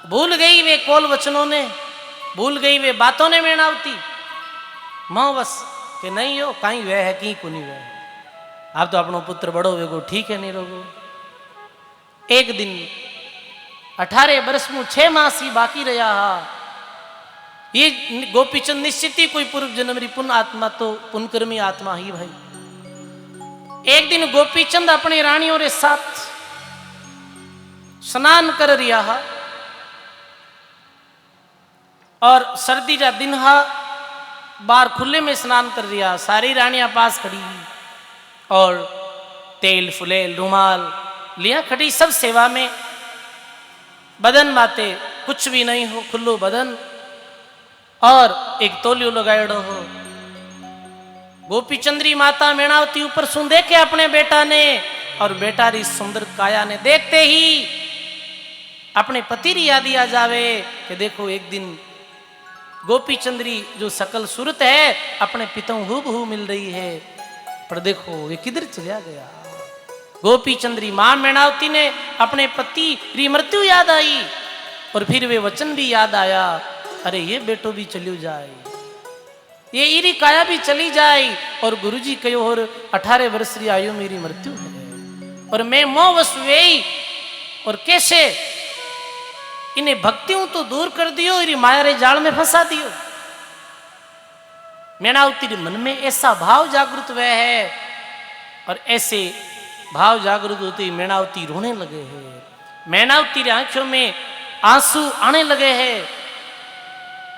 भूल गई वे कोल वचनों ने, भूल गई वे बातों ने मेणावती। मां बस कि नहीं हो कहीं वह है कहीं को नहीं वह है। आप तो अपनो पुत्र बड़ो वेगो ठीक है नहीं रोगो। एक दिन 18 वर्ष में 6 मास ही बाकी रहा ये गोपीचंद निश्चित ही कोई पूर्व जन्म री पुण्य आत्मा, तो पुण्यकर्मी आत्मा ही भाई। एक दिन गोपीचंद अपनी रानियों के साथ स्नान कर रिया हा, और सर्दी का दिन हा, बाहर खुले में स्नान कर रिया। सारी रानियां पास खड़ी और तेल फुलेल रुमाल लिया खड़ी, सब सेवा में। बदन माते कुछ भी नहीं हो, खुल्लो बदन और एक तोलियो लगाएड़ो हो। गोपीचंद्री माता मेणावती ऊपर सुन देखे अपने बेटा ने, और बेटा री सुंदर काया ने देखते ही अपने पति री याद आ जावे कि देखो एक दिन गोपीचंद्री जो सकल सूरत है अपने पिताओं हूबहू मिल रही है, पर देखो ये किधर चला गया। गोपीचंद्री मां मेणावती ने अपने पति री मृत्यु याद आई, और फिर वे वचन भी याद आया, अरे ये बेटो भी चलियो जाए, ये इरी काया भी चली जाए। और गुरुजी कहो और 18 वर्ष की आयु मेरी मृत्यु है, और मैं मोहवश वेई, और कैसे इन्हें भक्तियों तो दूर कर दियो, इरी माया रे जाल में फंसा दियो। मेणावती मन में ऐसा भाव जागृत हुआ है, और ऐसे भाव जागृत होती मेणावती रोने लगे हैं। मेणावती री आंखों में आंसू आने लगे हैं।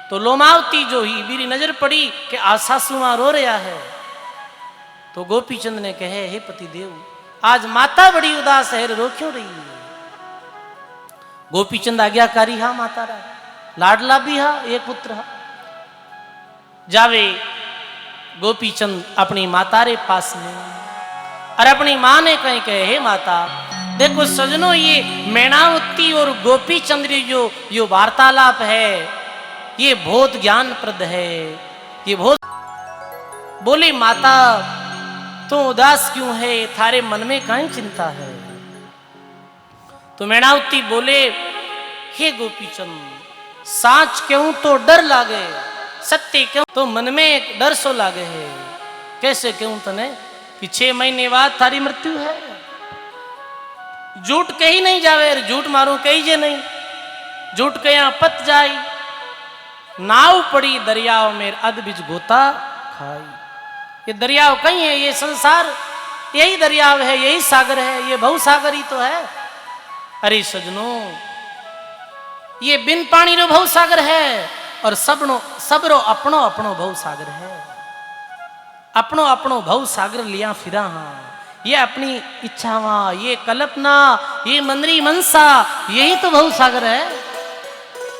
तो लोमावती जो ही मेरी नजर पड़ी कि आसासुआ रो रहा है, तो गोपीचंद ने कहे, हे पति देव, आज माता बड़ी उदास है, रो क्यों रही है। गोपीचंद आज्ञाकारी हा माता रा, लाडला भी हा, एक पुत्र हा। जावे गोपीचंद अपनी माता रे पास में, और अपनी मां ने कहीं कहे, हे माता देखो सजनों, ये मेणावती और गोपीचंद्री जो वार्तालाप है ये बहुत ज्ञानप्रद है। ये बहुत बोली, माता तू उदास क्यों है, थारे मन में काहे चिंता है। तो मेणावती बोले, हे गोपीचंद, साच क्यों तो डर लागे, सत्य क्यों तो मन में एक डर सो लागे है। कैसे क्यों तने कि 6 महीने बाद थारी मृत्यु है। झूठ कही नहीं जावे, झूठ मारू कही जे नहीं, झूठ कया पत जाई। नाव पड़ी दरियाओं में अध बीच गोता खाई। ये दरियाव कहीं है, ये संसार यही दरियाव है, यही सागर है, ये भव सागर ही तो है। अरे सजनों, ये बिन पानी रो भव सागर है, और सबरो अपनो अपनो भव सागर है। अपनो अपनो भव सागर लिया फिरा हाँ, ये अपनी इच्छावा, ये कल्पना, ये मनरी मनसा, यही तो भव सागर है।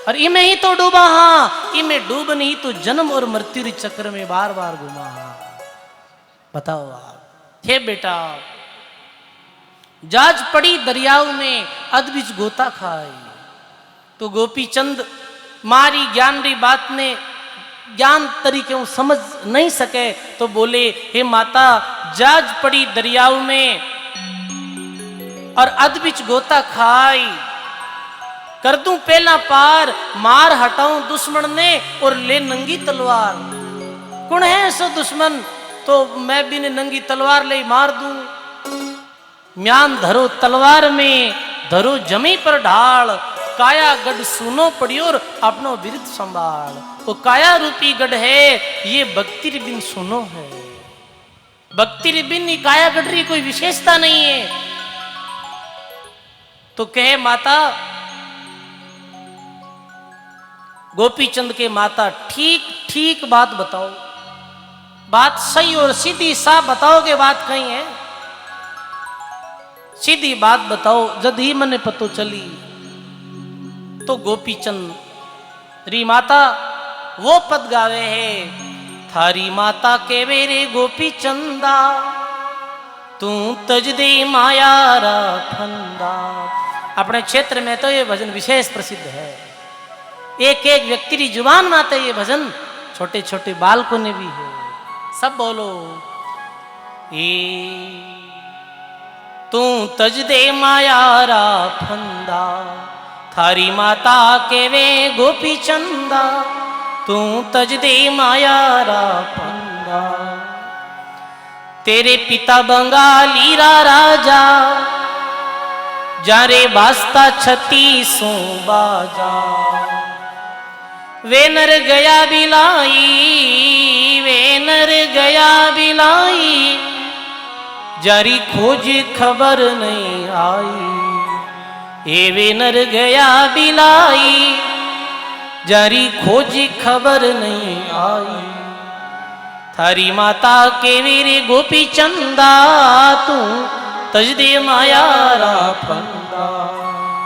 और इमें ही तो डूबा हाँ, इमें डूब नहीं तो जन्म और मृत्यु री चक्र में बार बार घुमा हाँ। बताओ आप, हे बेटा, जाज पड़ी दरियाओं में अध बीच गोता खाई। तो गोपीचंद मारी ज्ञान री बात ने ज्ञान तरीके समझ नहीं सके, तो बोले, हे माता, जाज पड़ी दरियाओं में और अध बीच गोता खाई, कर दूं पहला पार, मार हटाऊं दुश्मन ने और ले नंगी तलवार। कौन है ऐसा दुश्मन, तो मैं भी ने नंगी तलवार ले मार दूं। म्यान धरो तलवार में, धरो जमी पर ढाल, काया गढ़ सुनो पड़ी और अपनो विरुद्ध संभाल। वो काया रूपी गढ़ है, ये भक्ति रे बिन सुनो है। भक्ति रे बिन काया गढ़ री कोई विशेषता नहीं है। तो कहे माता, गोपीचंद के माता, ठीक ठीक बात बताओ, बात सही और सीधी साफ बताओगे, बात कहीं है, सीधी बात बताओ, जद ही मने पतो चली। तो गोपीचंद री माता वो पद गावे है, थारी माता के वेरे गोपीचंदा, तू तज दे माया रा फंदा। अपने क्षेत्र में तो ये भजन विशेष प्रसिद्ध है। एक एक व्यक्ति की जुबान में आता है ये भजन, छोटे छोटे बालकों ने भी है। सब बोलो, तू तज दे माया रा फंदा, थारी माता के वे गोपी चंदा, तू तज दे माया रा फंदा। तेरे पिता बंगाली रा राजा, जारे बास्ता 36 बाजा, वे नर गया बिलाई, वे नर गया बिलाई, जारी खोज खबर नहीं आई। ए वे नर गया बिलाई, जारी खोज खबर नहीं आई। थारी माता के वीर गोपी चंदा, तू तज दे माया रा फंदा।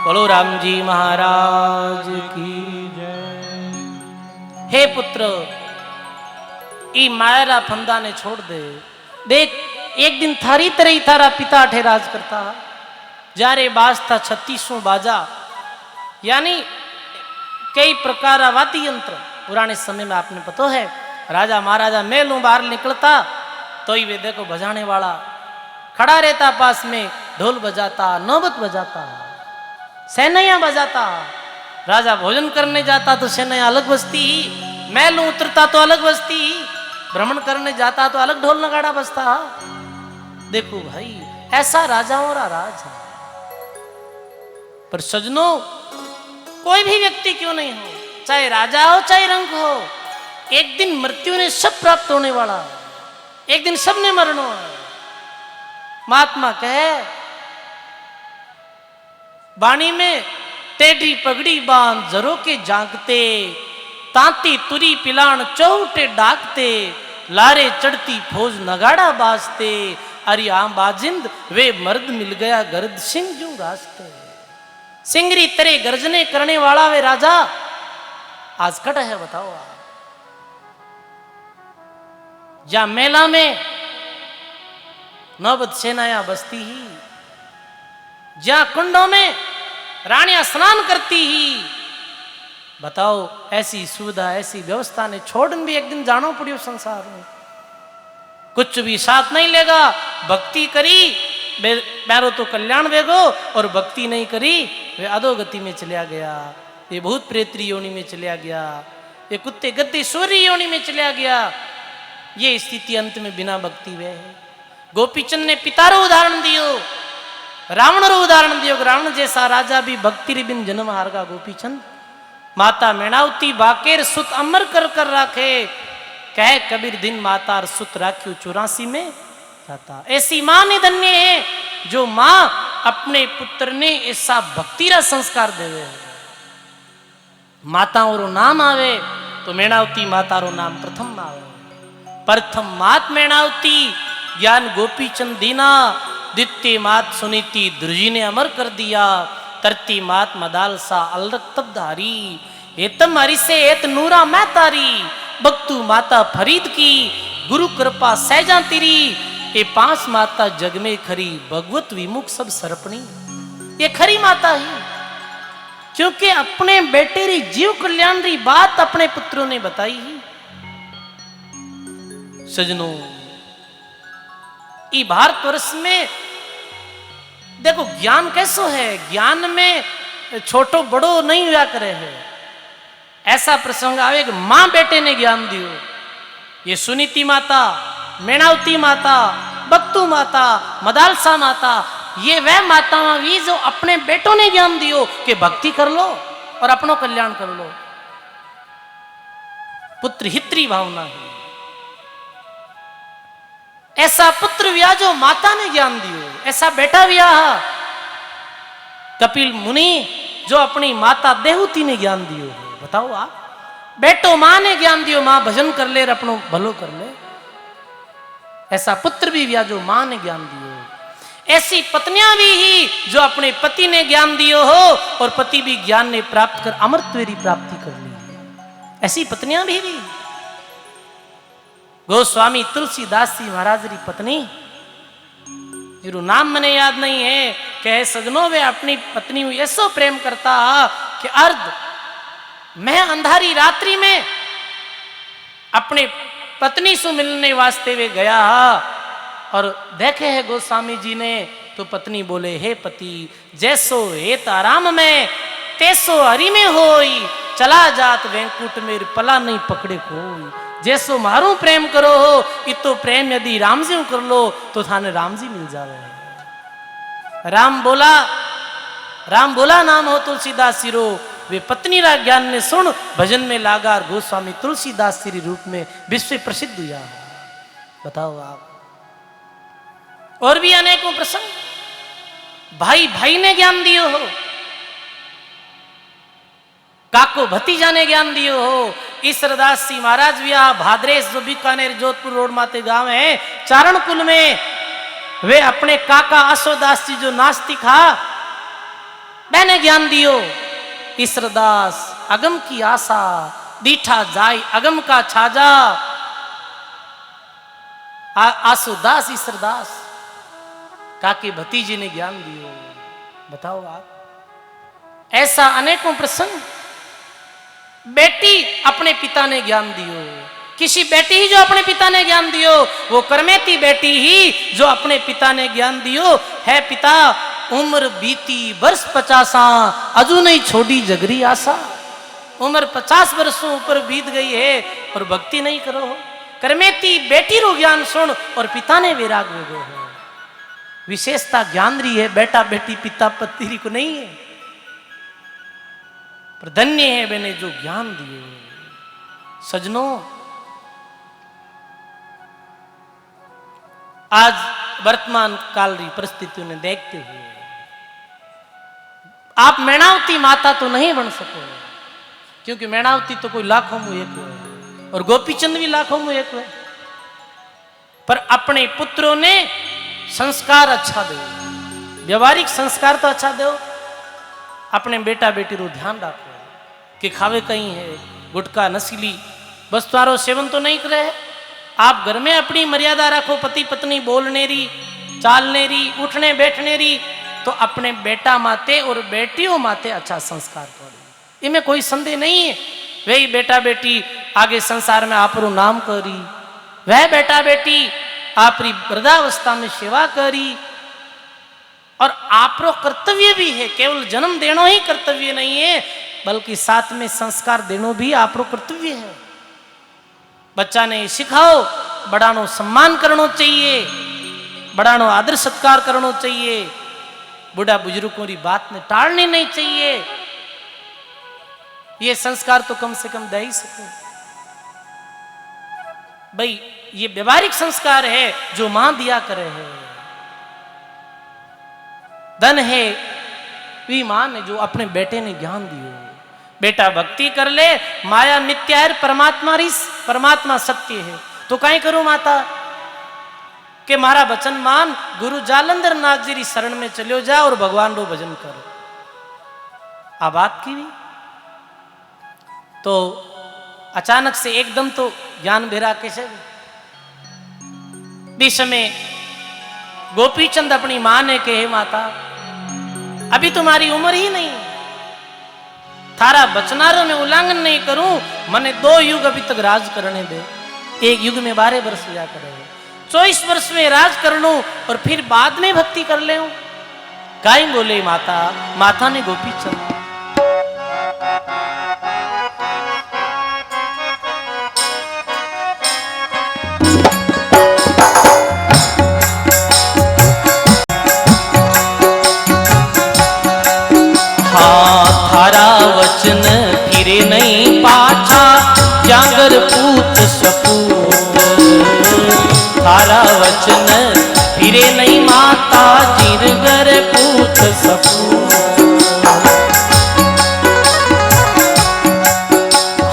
बोलो राम जी महाराज की जय। हे पुत्र, ई माया रा फंदा ने छोड़ दे। देख, एक दिन थारी तरह ही थारा पिता ठहराज करता, जारे बाजता 36 बाजा, यानी कई प्रकार वाद्य यंत्र। पुराने समय में आपने पता है, राजा महाराजा मेलू बाहर निकलता तो ही वे देखो बजाने वाला खड़ा रहता पास में, ढोल बजाता, नौबत बजाता, सेनैया बजाता। राजा भोजन करने जाता तो सेनैया अलग बजती, मेलू उतरता तो अलग बजती, भ्रमण करने जाता तो अलग ढोल नगाड़ा बजता। देखो भाई, ऐसा राजाओं का राज है। पर सजनों, कोई भी व्यक्ति क्यों नहीं हो, चाहे राजा हो चाहे रंग हो, एक दिन मृत्यु ने सब प्राप्त होने वाला, एक दिन सबने मरना है। महात्मा कहे वाणी में, टेढ़ी पगड़ी बांध जरो के जागते, तांती तुरी पिलान चौटे डाकते, लारे चढ़ती फौज नगाड़ा बाजते, अरे आम बाजिंद वे मर्द मिल गया गर्द सिंह जू रास्ते। सिंगरी तेरे गर्जने करने वाला वे राजा आज कट है, बताओ आप। या मेला में नौबत सेनाया बसती ही, जहां कुंडों में रानियां स्नान करती ही, बताओ ऐसी सुविधा ऐसी व्यवस्था ने छोड़न भी एक दिन जानो पड़ियो संसार में। कुछ भी साथ नहीं लेगा, भक्ति करी बैरो तो कल्याण वेगो, और भक्ति नहीं करी वे अधोगति में चलिया गया, ये भूत प्रेत्री योनि में चलिया गया, ये कुत्ते गद्दे सूर्य योनि में चलिया गया। ये स्थिति अंत में बिना भक्ति वे है। गोपीचंद ने पितारो उदाहरण दियो, रावण रो उदाहरण दियो। रावण जैसा राजा भी भक्ति बिन जन्म हारगा गोपीचंद। माता मेणावती बाकेर सुत अमर कर कर राखे, कह कबीर दिन मातार सुत राख्यू 84 में जाता। ऐसी मां ने धन्य है जो मां अपने पुत्र ने ऐसा भक्ति रा संस्कार देवे। माताओं रो नाम आवे तो मेणावती माता रो नाम प्रथम आवे। प्रथम मात मेणावती, ज्ञान गोपीचंद दीना, द्वितीय मात सुनीति दुर्जी ने अमर कर दिया, तरती मात मदालसा अलरक तबधारी, एतम हरि से एत नूरा मैं तारी, भक्तु माता फरीद की गुरु कृपा सहजा तेरी, ये 5 माता जग में खरी, भगवत विमुख सब सरपणी। ये खरी माता ही, क्योंकि अपने बेटे री जीव कल्याण री बात अपने पुत्रों ने बताई ही। सजनों, ई भारतवर्ष में देखो ज्ञान कैसो है, ज्ञान में छोटो बड़ो नहीं हुआ करे है। ऐसा प्रसंग आवे कि मां बेटे ने ज्ञान दियो। ये सुनीति माता, मेणावती माता, भक्तु माता, मदालसा माता, ये वह माता भी जो अपने बेटों ने ज्ञान दियो कि भक्ति कर लो और अपनो कल्याण कर लो। पुत्र हित्री भावना है। ऐसा पुत्र व्या जो माता ने ज्ञान दियो, ऐसा बेटा व्या कपिल मुनि जो अपनी माता देहूती ने ज्ञान दियो। बताओ आप, बेटो मां ने ज्ञान दियो, मां भजन कर ले, अपनो भलो कर ले। ऐसा पुत्र भी व्या जो मां ने ज्ञान दियो। ऐसी पत्नियां भी ही जो अपने पति ने ज्ञान दियो हो और पति भी ज्ञान ने प्राप्त कर अमृत की प्राप्ति कर ली। ऐसी पत्नियां भी। गोस्वामी तुलसीदास जी महाराज री पत्नी, जिरो नाम मने याद नहीं है, कहे सजनों वे अपनी पत्नी ऐसो प्रेम करता कि अर्ध मैं अंधारी रात्रि में अपने पत्नी से मिलने वास्ते वे गया और देखे है गोस्वामी जी ने तो पत्नी बोले, हे पति जैसो हेत आराम में तैसो हरि में होई, चला जात वैंकुट मेरे पला नहीं पकड़े कोई। जैसो मारू प्रेम करो हो, इतो प्रेम यदि राम जी कर लो तो थाने राम जी मिल जावे। राम बोला राम बोला नाम हो तुलसीदास सिरो, वे पत्नी रा ज्ञान ने सुन, भजन में लागा गोस्वामी तुलसीदास श्री रूप में विश्व प्रसिद्ध हुआ। बताओ आप। और भी अनेकों प्रसंग, भाई भाई ने ज्ञान दियो हो, काको भतीजा ने ज्ञान दियो हो। ईश्वरदास जी महाराज भी भाद्रेश जो बीकानेर जोधपुर रोड माते गांव है चारण कुल में, वे अपने काका आशोदास जी जो नास्तिक था मैंने ज्ञान दियो। ईश्वरदास अगम की आशा दीठा जाय अगम का छाजा, आशोदास ईश्वरदास काके भतीजे ने ज्ञान दियो। बताओ आप। ऐसा अनेकों प्रसंग, बेटी अपने पिता ने ज्ञान दियो, किसी बेटी ही जो अपने पिता ने ज्ञान दियो, वो करमेती बेटी ही जो अपने पिता ने ज्ञान दियो है। पिता उम्र बीती वर्ष 50 अजू नहीं छोड़ी जगरी आशा। उम्र 50 वर्षों ऊपर बीत गई है और भक्ति नहीं करो। करमेती बेटी रो ज्ञान सुन और पिता ने वैराग हो गो है। विशेषता ज्ञान रही है, बेटा बेटी पिता पत्नी को नहीं है। पर धन्य है मैंने जो ज्ञान दिए। सजनों, आज वर्तमान काल की परिस्थितियों ने देखते हुए आप मैणावती माता तो नहीं बन सको, क्योंकि मैणावती तो कोई लाखों में एक है और गोपीचंद भी लाखों में एक है। पर अपने पुत्रों ने संस्कार अच्छा दो, व्यवहारिक संस्कार तो अच्छा दो। अपने बेटा बेटी रो ध्यान रखो कि खावे कहीं है गुटखा नशीली वस्तुआरो सेवन तो नहीं करे। आप घर में अपनी मर्यादा रखो, पति पत्नी बोलने री चालने री उठने बैठने री, तो अपने बेटा माते और बेटियों माते अच्छा संस्कार करो। इनमें कोई संदेह नहीं है। वही बेटा बेटी आगे संसार में आपरो नाम करी, वह बेटा बेटी आपरी वृद्धावस्था में सेवा करी। और आपरो कर्तव्य भी है, केवल जन्म देनो ही कर्तव्य नहीं है, बल्कि साथ में संस्कार देनो भी आपरो कर्तव्य है। बच्चा ने सिखाओ बड़ानो सम्मान करनो चाहिए, बड़ानो आदर सत्कार करनो चाहिए, बूढ़ा बुजुर्गों की बात में टालनी नहीं चाहिए। ये संस्कार तो कम से कम दे ही सको भाई। ये व्यवहारिक संस्कार है जो मां दिया करे है। धन है वी मां ने जो अपने बेटे ने ज्ञान दियो। बेटा भक्ति कर ले, माया नित्य है, परमात्मा सत्य है। तो कहीं करूं माता कि मारा वचन मान, गुरु जालंधर नाथ जी शरण में चलो जा और भगवान रो भजन करो। आ बात की भी तो अचानक से एकदम तो ज्ञान बेरा कैसे भी समय गोपीचंद अपनी मां ने कहे माता अभी तुम्हारी उम्र ही नहीं, थारा वचनारों में उल्लंघन नहीं करूं, मने 2 युग अभी तक राज करने दे। एक युग में 12 वर्ष या करे, 24 वर्ष में राज कर लूं और फिर बाद में भक्ति कर ले। काई बोले माता, माता ने गोपीचंद थारा वचन फिरे नहीं पाछा, जागर पूत सपूत। थारा वचन फिरे नहीं माता, जिरगर पूत सपूत।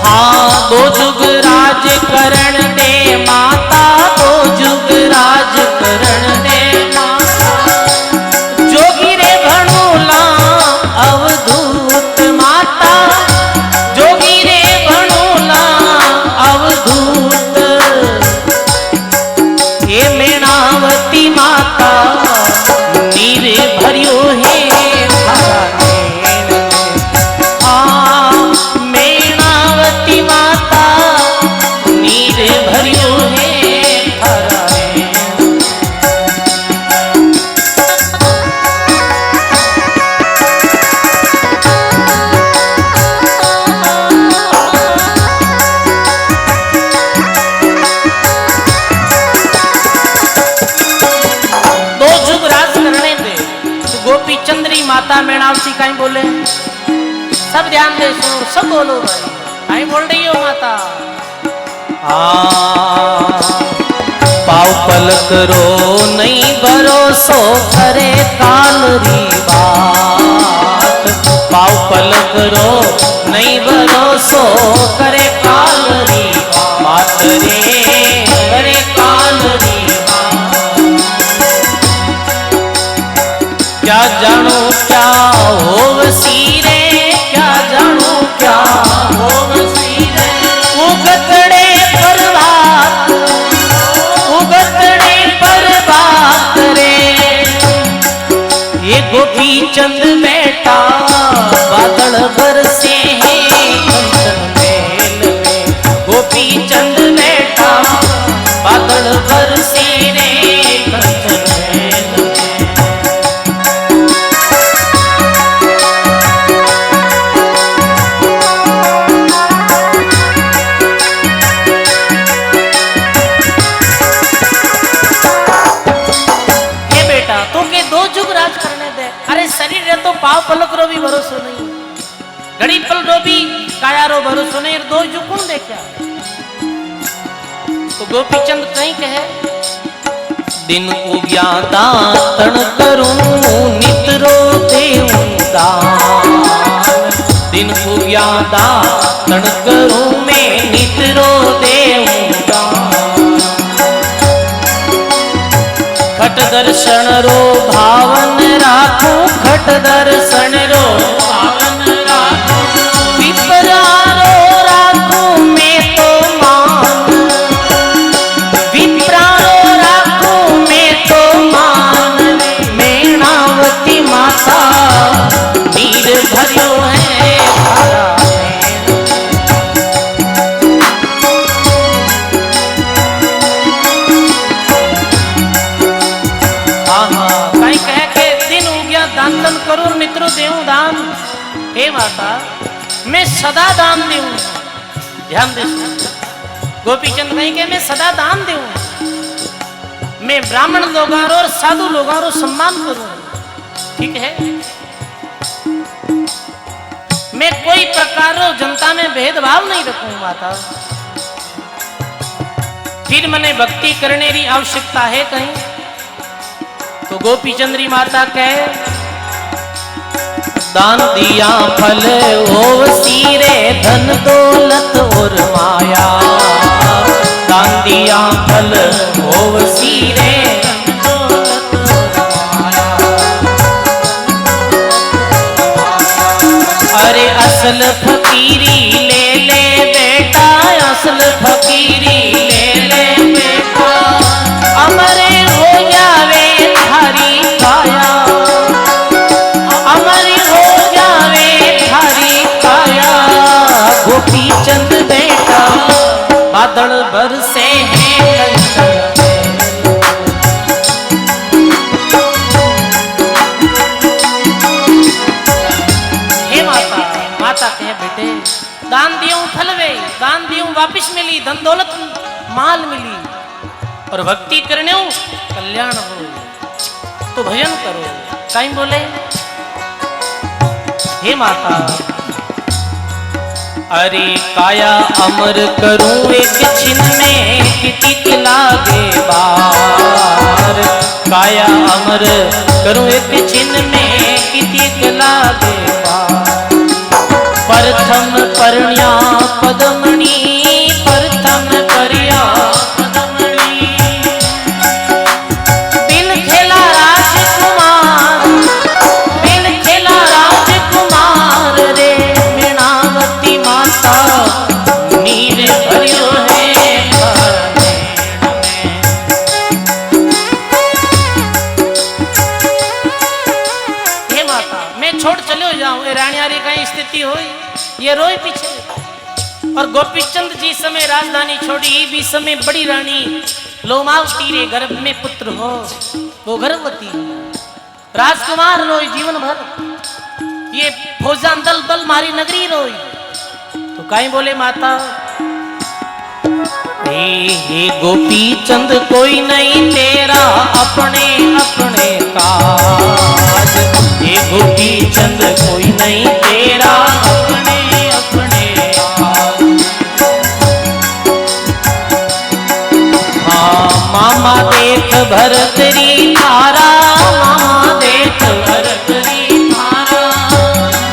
हाँ 2 जुग राज करण दे माता, 2 जुग राज करण दे माता। जोगी रे भणोला अवधूत माता, जोगी रे भणोला अवधूत। हे मैणावती माता नीर भरियो है सब ध्यान दे सुनो, सब बोलो भाई। कहीं बोल रही हो माता? पाव पलक रो नहीं भरोसो करे काल री बात। पाव पलक रो नहीं भरोसो करे काल री बात रे, करे काल री बात। क्या जानू क्या होवसी रे, क्या जानू क्या होवसी रे। उगतड़े प्रभात, उगतड़े प्रभात रे। ये गोपी चंद बेटा बादल बरसे हैं कंचन मेल में। गोपी चंद बेटा बादल बरसे रे कंचन मेल में। अरे शरीर रे तो पाव पलक रो भी भरोसो नहीं, घड़ी पल रो भी काया रो भरोसो नहीं। दो जो कौन देखा? तो गोपी चंद कहीं कहे, दिन उग्या दातन करूं नित्रो देऊं दान। दिन उग्या दातन करूं मैं नित्रो देऊं दान। खट दर्शन रो भावन राखूं, खट दर्शन रो भावन राखूं। विप्रारो राखूं मैं तो मान, विप्रारो राखूं मैं तो मान। मैणावती माता नीर भरियो है धारा। दान करूं मित्रों देऊं दान। हे माता मैं सदा दान दूं। ध्यान दे, गोपी चंद कहीं के मैं सदा दान दूं। मैं ब्राह्मण लोगों और साधु लोगों को सम्मान करूं, ठीक है। मैं कोई प्रकार जनता में भेदभाव नहीं रखूं माता। फिर मने भक्ति करने की आवश्यकता है कहीं? तो गोपी चंद्री माता कहे, दान दिया फल होवसी रे धन दौलत और माया। दान दिया फल होवसी रे धन दौलत और माया। अरे असल फकीरी ले ले बेटा, असल फकीरी ले ले बेटा। अमरे हो जावे थारी काया, अमरी हो जावे थारी काया। गोपी चंद बेटा बादल बरसे हैं कंचन। हे माता, माता कहे बेटे दान दियूं फल वे, दान दियूं वापिस मिली, धन दौलत माल मिली। और भक्ति करने कल्याण हो तो भजन करो। कहीं बोले, हे माता अरे काया अमर करूं एक छिन में किति लागे बार। काया अमर करूं एक छिन में किति लागे बार। प्रथम परण्या पदमणि, प्रथम परिया पदमणि। बिन खेला राजकुमार, बिन खेला राजकुमार रे। मैणावती माता नीर भरियो है भरनेण में। हे माता मैं छोड़ चलो जाऊं, ये रानियारी का स्थिति हुई, ये रोई पीछे। और गोपीचंद जी समय राजधानी छोड़ी, भी समय बड़ी रानी लोमावती रे गर्भ में पुत्र हो, वो गर्भवती। राजकुमार रोई जीवन भर, ये फौजान दल बल मारी नगरी रोई। तो काई बोले माता, हे गोपी चंद कोई नहीं तेरा अपने अपने काज। हे गोपी चंद कोई नहीं तेरा भरतरी थारा मामा देख भरतरी थारा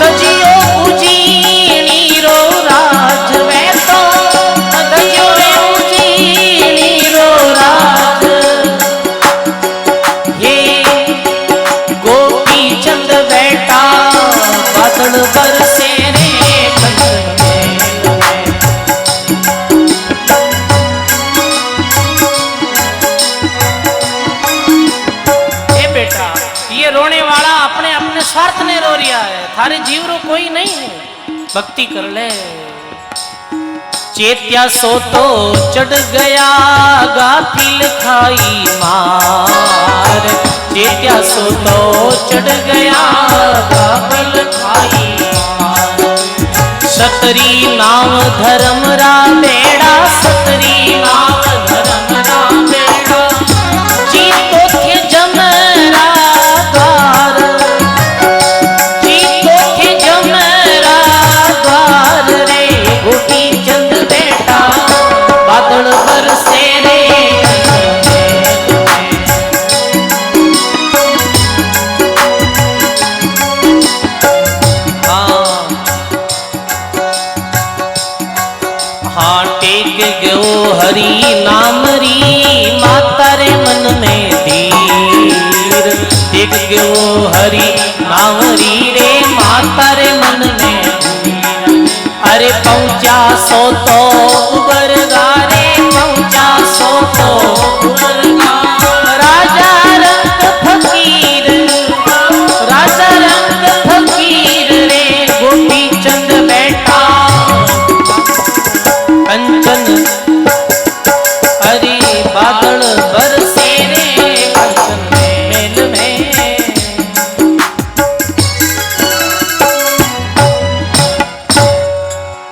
तजियो उजीणी रो राज वे तो तजियो रे उजीणी रो राज ये गोपी चंद बैठा बादल बरसे रे ये रोने वाला अपने अपने स्वार्थ ने रो रिया है, थारे जीव रो कोई नहीं है। भक्ति कर ले। चेत्या सो तो चढ़ गया गाफिल खाई मार, चेत्या सो तो चढ़ गया गाफिल खाई मार। सतरी नाम धर्म रा बेड़ा, सतरी नाम धर्म रा बेड़ा जीतो थे जमरा द्वार, जीतो थे जमरा द्वार रे गोपी चंद बेटा बादल बरसे रे हाँ टेक गयो हरि नाम री माता रे मन में धीर, टेक गयो हरि नाम री रे माता रे मन में धीर। अरे पहुंचा सो तो उबर गारे, पहुंचा सो तो उबर गा राजा रंग फकीर, राजा रंग फकीर रे गोपी चंद बैठा कंचन हरी बादल बरसे रे कंचन मेल में।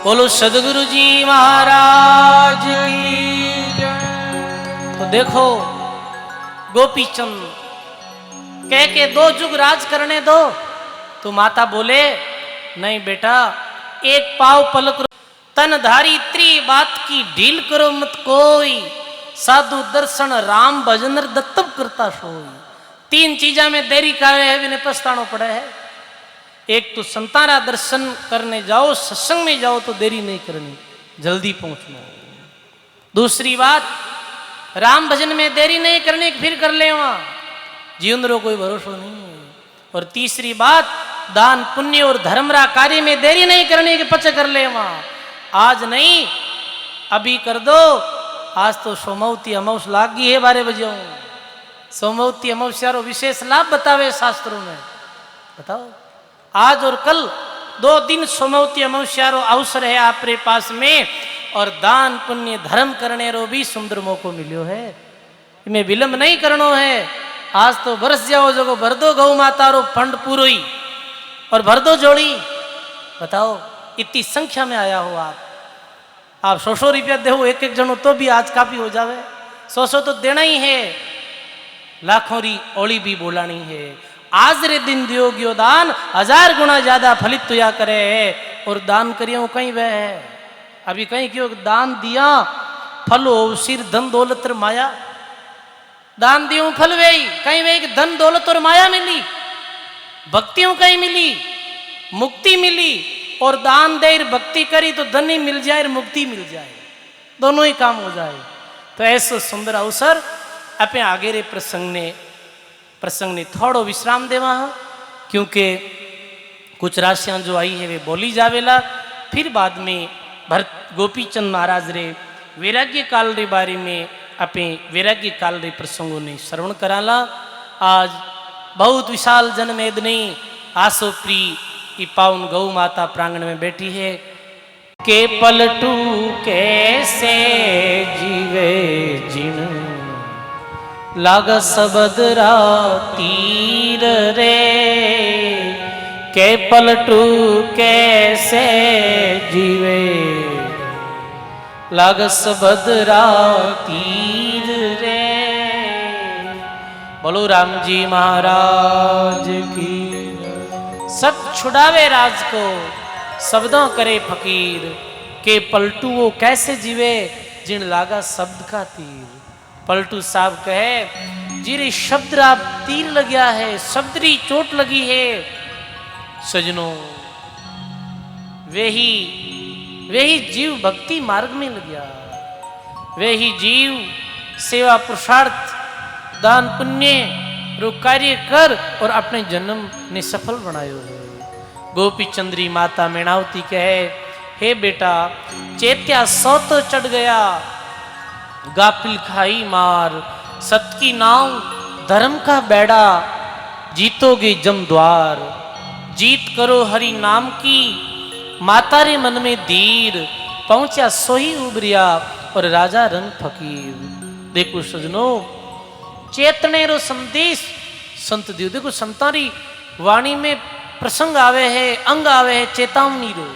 बोलो सदगुरु जी महाराज की जय। तो देखो गोपी चंद कह के 2 जुग राज करने दो, तो माता बोले नहीं बेटा, एक पाव पलक तनधारी त्री बात की ढील करो मत कोई, साधु दर्शन राम भजन दत्तव करता सोई। 3 चीजा में देरी करे है विने पछतानो पड़े है। एक तो संतारा दर्शन करने जाओ, सत्संग में जाओ तो देरी नहीं करनी, जल्दी पहुंचना। दूसरी बात राम भजन में देरी नहीं करनी, फिर कर ले वहां जीवन रो कोई भरोसा नहीं है। और तीसरी बात दान पुण्य और धर्मरा कार्य में देरी नहीं करनी कि पच कर ले वहां, आज नहीं अभी कर दो। आज तो सोमवती अमावस लाग गई है 12 बजे। सोमवती अमावस्या रो विशेष लाभ बतावे शास्त्रों में, बताओ आज और कल 2 दिन सोमवती अमावस्या रो अवसर है आपरे पास में, और दान पुण्य धर्म करने रो भी सुंदर मौको मिलो है, इनमें विलंब नहीं करनो है। आज तो बरस जाओ जो भर दो गौ माता रो फंड पूरोई और भर दो जोड़ी। बताओ इतनी संख्या में आया हो आप 100 रुपया दे 1-1 जनो तो भी आज काफी हो जावे। 100 तो देना ही है, लाखों री ओली भी बोलानी है। आज रे दिन दियो गयो दान 1000 गुना ज्यादा फलित तुया करे है। और दान करियो कहीं वह है, अभी कहीं क्यों दान दिया फलो सिर धन दौलत और माया, दान दियो फल वही कहीं वही धन दौलत और माया मिली, भक्तियों कहीं मिली, मुक्ति मिली। और दान दे भक्ति करी तो धन ही मिल जाए, मुक्ति मिल जाए, दोनों ही काम हो जाए। तो ऐसा सुंदर अवसर अपने आगे रे प्रसंग ने थोड़ो विश्राम देवा, क्योंकि कुछ राशियां जो आई है वे बोली जावेला। फिर बाद में भरत गोपीचंद महाराज रे वैराग्य काल रे बारे में अपने वैराग्य काल रे प्रसंगों ने श्रवण कराला। आज बहुत विशाल जनमेदनी आसोप्री की पावन गौ माता प्रांगण में बैठी है। के पलटू कैसे जीवे जिन लाग सबद तीर रे, के पलटू कैसे जीवे लाग सबद तीर रे। बोलो राम जी महाराज की। सब छुड़ावे राज को शब्दों करे फकीर, के पलटू वो कैसे जीवे जिन लागा शब्द का तीर। पलटू साहब कहे जीरे शब्द आप तीर लग्या है, शब्दरी चोट लगी है सजनों, वे ही जीव भक्ति मार्ग में लग गया, वे ही जीव सेवा पुरुषार्थ दान पुण्य रो कार्य कर और अपने जन्म ने सफल बनायो है। गोपी चंद्री माता मेणावती कहे, हे बेटा चैत्या सौ तो चढ़ गया, गापिल खाई मार, सत की नाव धर्म का बेड़ा, जीतोगे जम द्वार, जीत करो हरि नाम की, माता रे मन में धीर, पहुंचा सोही उबरिया और राजा रंग फकीर। देखो सजनों, चेतने रो संदेश संत दियो। देखो संतारी वाणी में प्रसंग आवे है, अंग आवे है चेतावनी रो।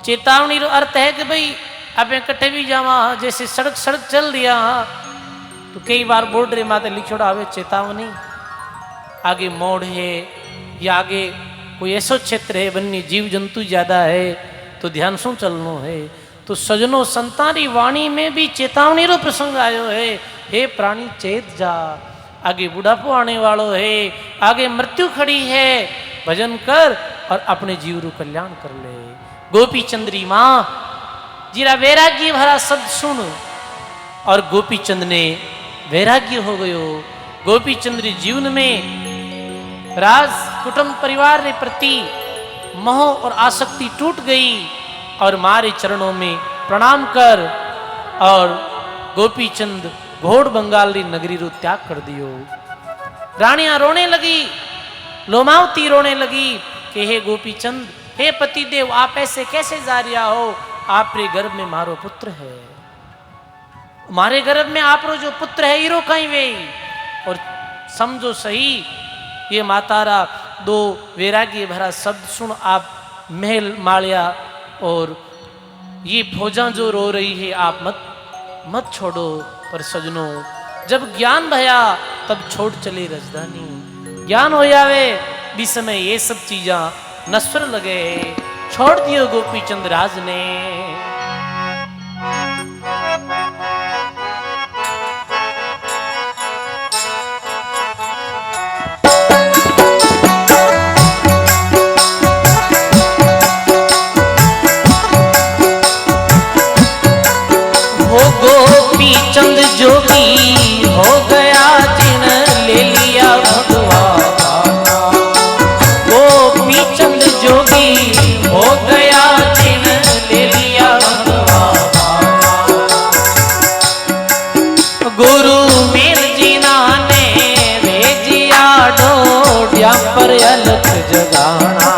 चेतावनी रो अर्थ है कि भाई अब कटे भी जावा, जैसे सड़क चल दिया तो कई बार बोर्ड रे माते लिखोड़ा आवे चेतावनी, आगे मोड़ है या आगे कोई ऐसा क्षेत्र है वन्य जीव जंतु ज्यादा है तो ध्यान से चलनो है। तो सजनों संतारी वाणी में भी चेतावनी रो प्रसंग आयो है, हे प्राणी चेत जा, आगे बुढ़ापो आने वालो है, आगे मृत्यु खड़ी है, भजन कर और अपने जीव रू कल्याण कर ले। गोपी चंद्री माँ जीरा वैराग्य भरा शब्द सुन और गोपी चंद ने वैराग्य हो गयो। गोपी चंद्र जीवन में राज कुटुंब परिवार के प्रति मोह और आसक्ति टूट गई और मारे चरणों में प्रणाम कर और गोपी चंद घोड़ बंगाल री नगरी रो त्याग कर दियो। रानियां रोने लगी, लोमावती रोने लगी कि हे गोपी चंद, हे पतिदेव, आप ऐसे कैसे जा रिया हो, आप रे गर्भ में मारो पुत्र है, मारे गर्भ में आप रो जो पुत्र है हीरो कहीं वे। और समझो सही, ये मातारा दो वैराग्य भरा शब्द सुन आप महल मालिया और ये फौजा जो रो रही है आप मत छोड़ो। पर सजनों जब ज्ञान भया तब छोड़ चले राजधानी, ज्ञान हो जावे भी समय ये सब चीजा नश्वर लगे, छोड़ दियो गोपी चंद राज ने। चंद जोगी हो गया जिन ले लिया भगवान, गोपी चंद जोगी हो गया जिन ले लिया भगवान। गुरु मेर जीना ने भेजिया डोडिया पर अलख जगाना,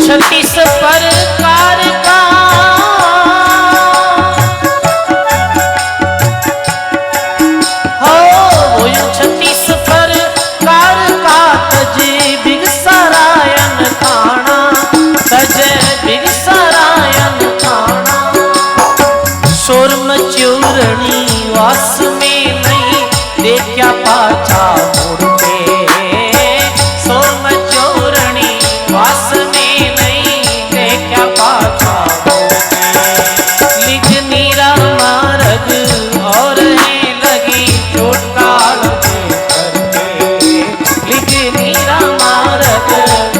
छत्तीस प्रकार का हो, वो 36 प्रकार का तज बिगसरायन खाना, तज बिगसरायन खाना। शोर मचूरणी वास में नहीं देखा पाछा मुड़ के, शोर मचूरणी वास में और है लगी चोटकाल के करके, लिखे मीरा मारग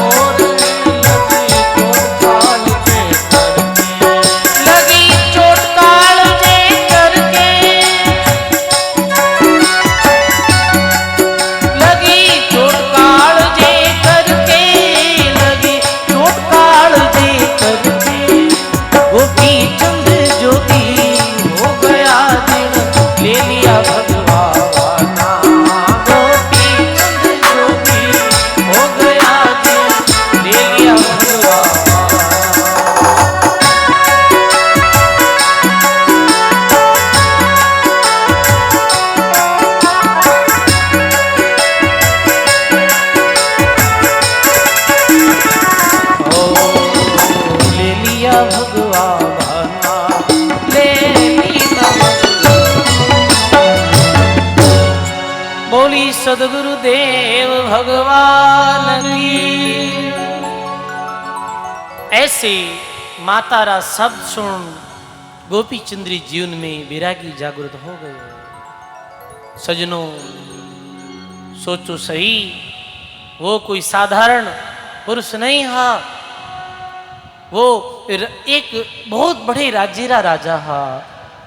और लगी चोटकाल के करके, लगी चोटकाल जे करके, लगी चोटकाल जे करके, लगी चोटकाल जे करके। गोपी चंद जोगी हो गया ले लिया भगवाना, गोपी चंद जोगी हो गया ले लिया भगवाना। ओ ले लिया भगवाना, ले लिया बोली सदगुरुदेव भगवान की। ऐसे माता रा शब्द सुन गोपी चंद्री जीवन में विरागी जागृत हो गए। सजनों सोचो सही, वो कोई साधारण पुरुष नहीं हा, वो एक बहुत बड़े राज्य रा राजा हा।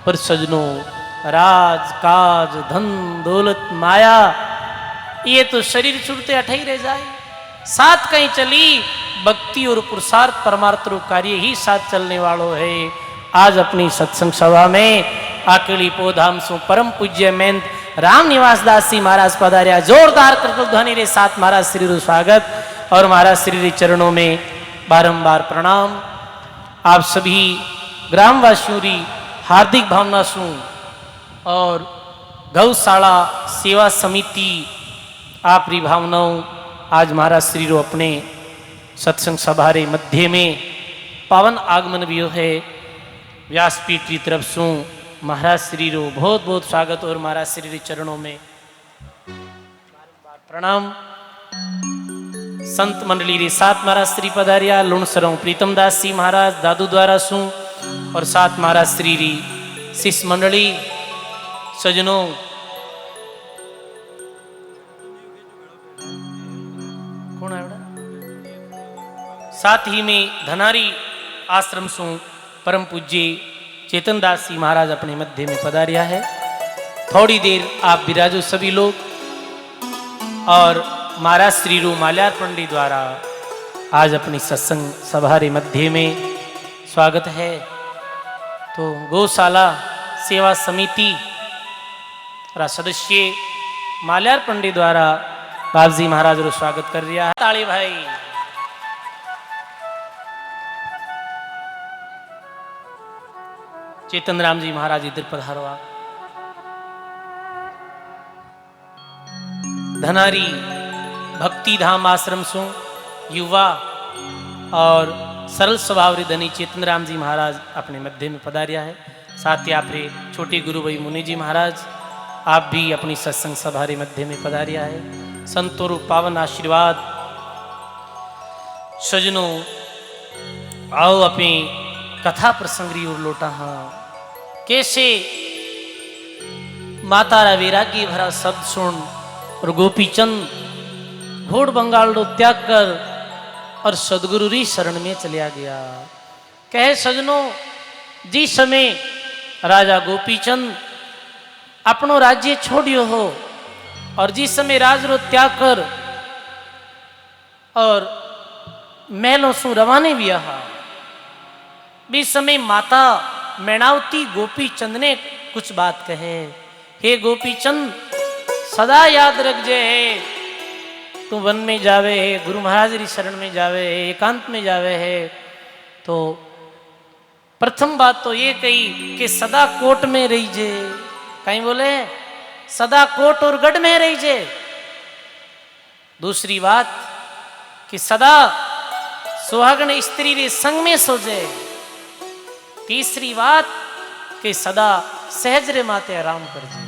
पर सजनों राज काज धन दौलत माया ये तो शरीर छूटते अठई रह जाए, साथ कहीं चली भक्ति और पुरुषार्थ परमार्थ कार्य ही साथ चलने वालों है। आज अपनी सत्संग सभा में अकेली पोधाम सु परम पूज्य मेंत राम निवास दास जी महाराज पधार्या। जोरदार करतल ध्वनि रे साथ महाराज श्री रू स्वागत और महाराज श्री रे चरणों में बारंबार प्रणाम। आप सभी ग्रामवासियों री हार्दिक भावना सु और गौशाला सेवा समिति आप री भावनाओं आज महाराज श्री रो अपने सत्संग सभा रे मध्य में पावन आगमन भी है। व्यासपीठ की तरफ सु महाराज श्री रो बहुत बहुत स्वागत और महाराज श्री रे चरणों में प्रणाम। संत मंडली रे साथ महाराज श्री पधारिया लुणसरों प्रीतम दास जी महाराज दादू द्वारा सु और साथ महाराज श्री री शिष्य मंडली। सजनों कौन है बड़ा? साथ ही में धनारी आश्रम सु परम पूज्य चेतन दास जी महाराज अपने मध्य में पधारिया है। थोड़ी देर आप विराजो सभी लोग और महाराज श्री रू माल्यार्पण द्वारा आज अपनी सत्संग सभा रे मध्य में स्वागत है। तो गौशाला सेवा समिति रा सदस्य माल्यार्पण द्वारा बाबजी महाराज रो स्वागत कर रहा है। ताली भाई। चेतन राम जी महाराज इधर पधारो। आप धनारी भक्ति धाम आश्रम सु युवा और सरल स्वभाव रे धनी चेतन राम जी महाराज अपने मध्य में पधारिया है। साथ ही आप रे छोटे गुरु भाई मुनि जी महाराज आप भी अपनी सत्संग सभा रे मध्य में पधारिया है। संतों रू पावन आशीर्वाद। सजनों आओ अपनी कथा प्रसंग री ओर लोटा। हाँ कैसे माता रा वैरागी भरा शब्द सुन और गोपीचंद घोड़ बंगाल रो त्याग कर और सदगुरु री शरण में चलिया गया। कहे सजनों जिस समय राजा गोपीचंद अपनो राज्य छोड़ियो हो और जिस समय राज रो त्याग कर और महलों सु रवाने भी हा, इस समय माता मैणावती गोपीचंद ने कुछ बात कहे। हे गोपीचंद सदा याद रख जे है तू वन में जावे है, गुरु महाराज री शरण में जावे है, एकांत में जावे है। तो प्रथम बात तो ये कही कि सदा कोट में रही जे। कहीं बोले सदा कोट और गढ़ में रही जे। दूसरी बात कि सदा सुहागन स्त्री रे संग में सो जे। तीसरी बात कि सदा सहज रे माते आराम कर जे।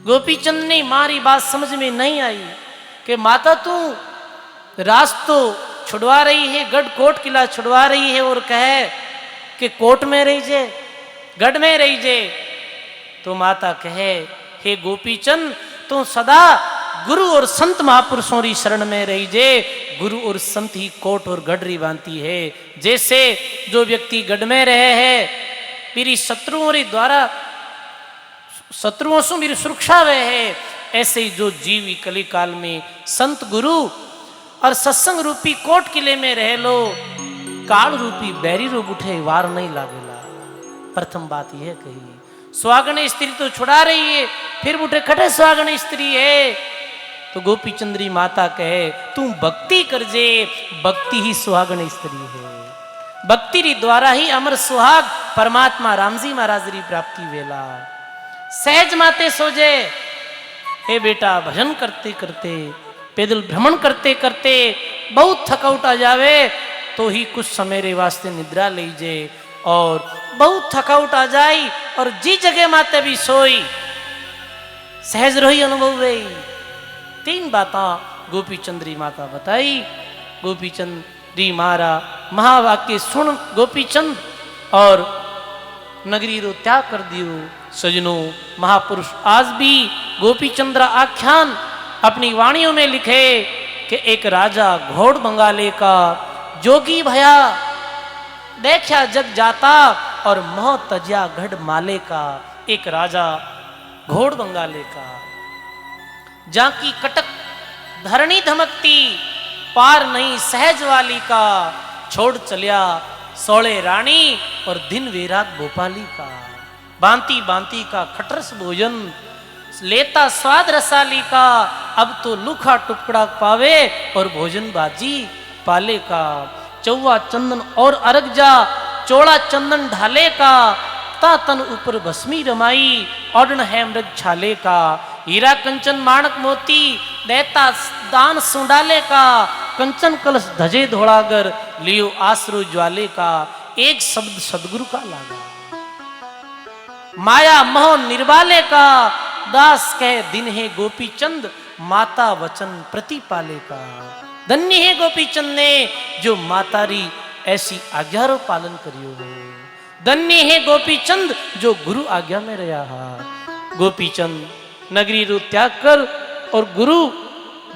गोपीचंद ने मारी बात समझ में नहीं आई कि माता तू रास्तो छुड़वा रही है, गढ़ कोट किला छुड़वा रही है और कहे कि कोट में रही जे, गढ़ में रही जे। तो माता कहे हे गोपीचंद तू सदा गुरु और संत महापुरुषों री शरण में रही जे। गुरु और संत ही कोट और गढ़ री बांती है। जैसे जो व्यक्ति गढ़ में रहे है मेरी शत्रुओं रे द्वारा शत्रुओं से मेरी सुरक्षा वे है, ऐसे ही जो जीव कली काल में संत गुरु और सत्संग रूपी कोट किले में रह लो, काल रूपी बैरी रोग उठे वार नहीं लागेला। प्रथम बात यह कही। सुहागन स्त्री तो छुड़ा रही है, फिर उठे खटे सुहागन स्त्री है। तो गोपी चंद्री माता कहे तू भक्ति कर जे, भक्ति ही सुहागन स्त्री है। भक्ति री द्वारा ही अमर सुहाग परमात्मा रामजी महाराज री प्राप्ति वेला। सहज माते सोजे हे बेटा भजन करते करते पैदल भ्रमण करते करते बहुत थकाउट आ जावे तो ही कुछ समय रे वास्ते निद्रा लीजे और बहुत थकाउट आ जाई और जी जगह माते भी सोई सहज रही अनुभव रही। तीन बातें गोपी चंद्री माता बताई। गोपीचंद री मारा महावाक्य सुन गोपीचंद और नगरी रो त्याग कर दियो। सजनों, महापुरुष आज भी गोपीचंद्र आख्यान अपनी वाणियों में लिखे कि एक राजा घोड़ बंगाले का जोगी भया देखा जग जाता और मोह तजिया गढ़ माले का। एक राजा घोड़ बंगाले का जाकी कटक धरणी धमकती पार नहीं सहज वाली का। छोड़ चलिया सोले रानी और दिन वेरात भोपाली का। बांती बांती का खटरस भोजन लेता स्वाद रसाली का। अब तो लूखा टुकड़ा पावे और भोजन बाजी पाले का। चौवा चंदन और अरग जा चौड़ा चंदन ढाले का। ता तन ऊपर भस्मी रमाई औडन है मृग छाले का। हीरा कंचन माणक मोती देता दान सुंडाले का। कंचन कलश धजे धोड़ागर लियो आसरू ज्वाले का। एक शब्द सदगुरु का लागा माया मोह निर्वाले का। दास कह दिन है गोपीचंद माता वचन प्रतिपाले का। धन्य है गोपीचंद ने जो मातारी ऐसी आज्ञा रो पालन करियो हो। धन्य है गोपीचंद जो गुरु आज्ञा में रहा हा। गोपीचंद नगरी रू त्याग कर और गुरु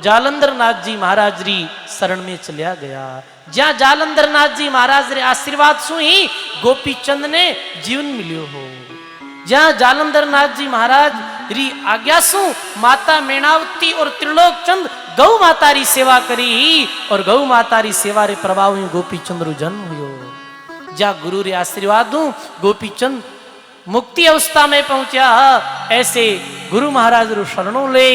जालंधर नाथ जी महाराज री शरण में चलिया गया। जहाँ जालंधर नाथ जी महाराज रे आशीर्वाद सु ही गोपीचंद ने जीवन मिलियो हो। जहाँ जालंधर नाथ जी महाराज री आज्ञा सु माता मेणावती और त्रिलोक चंद गौ माता री सेवा करी ही और गौ माता री सेवा रे प्रभाव में गोपीचंद रो जन्म हुयो। जहाँ गुरु रे आशीर्वाद दूं गोपीचंद मुक्ति अवस्था में पहुंचा। ऐसे गुरु महाराज रो शरणों ले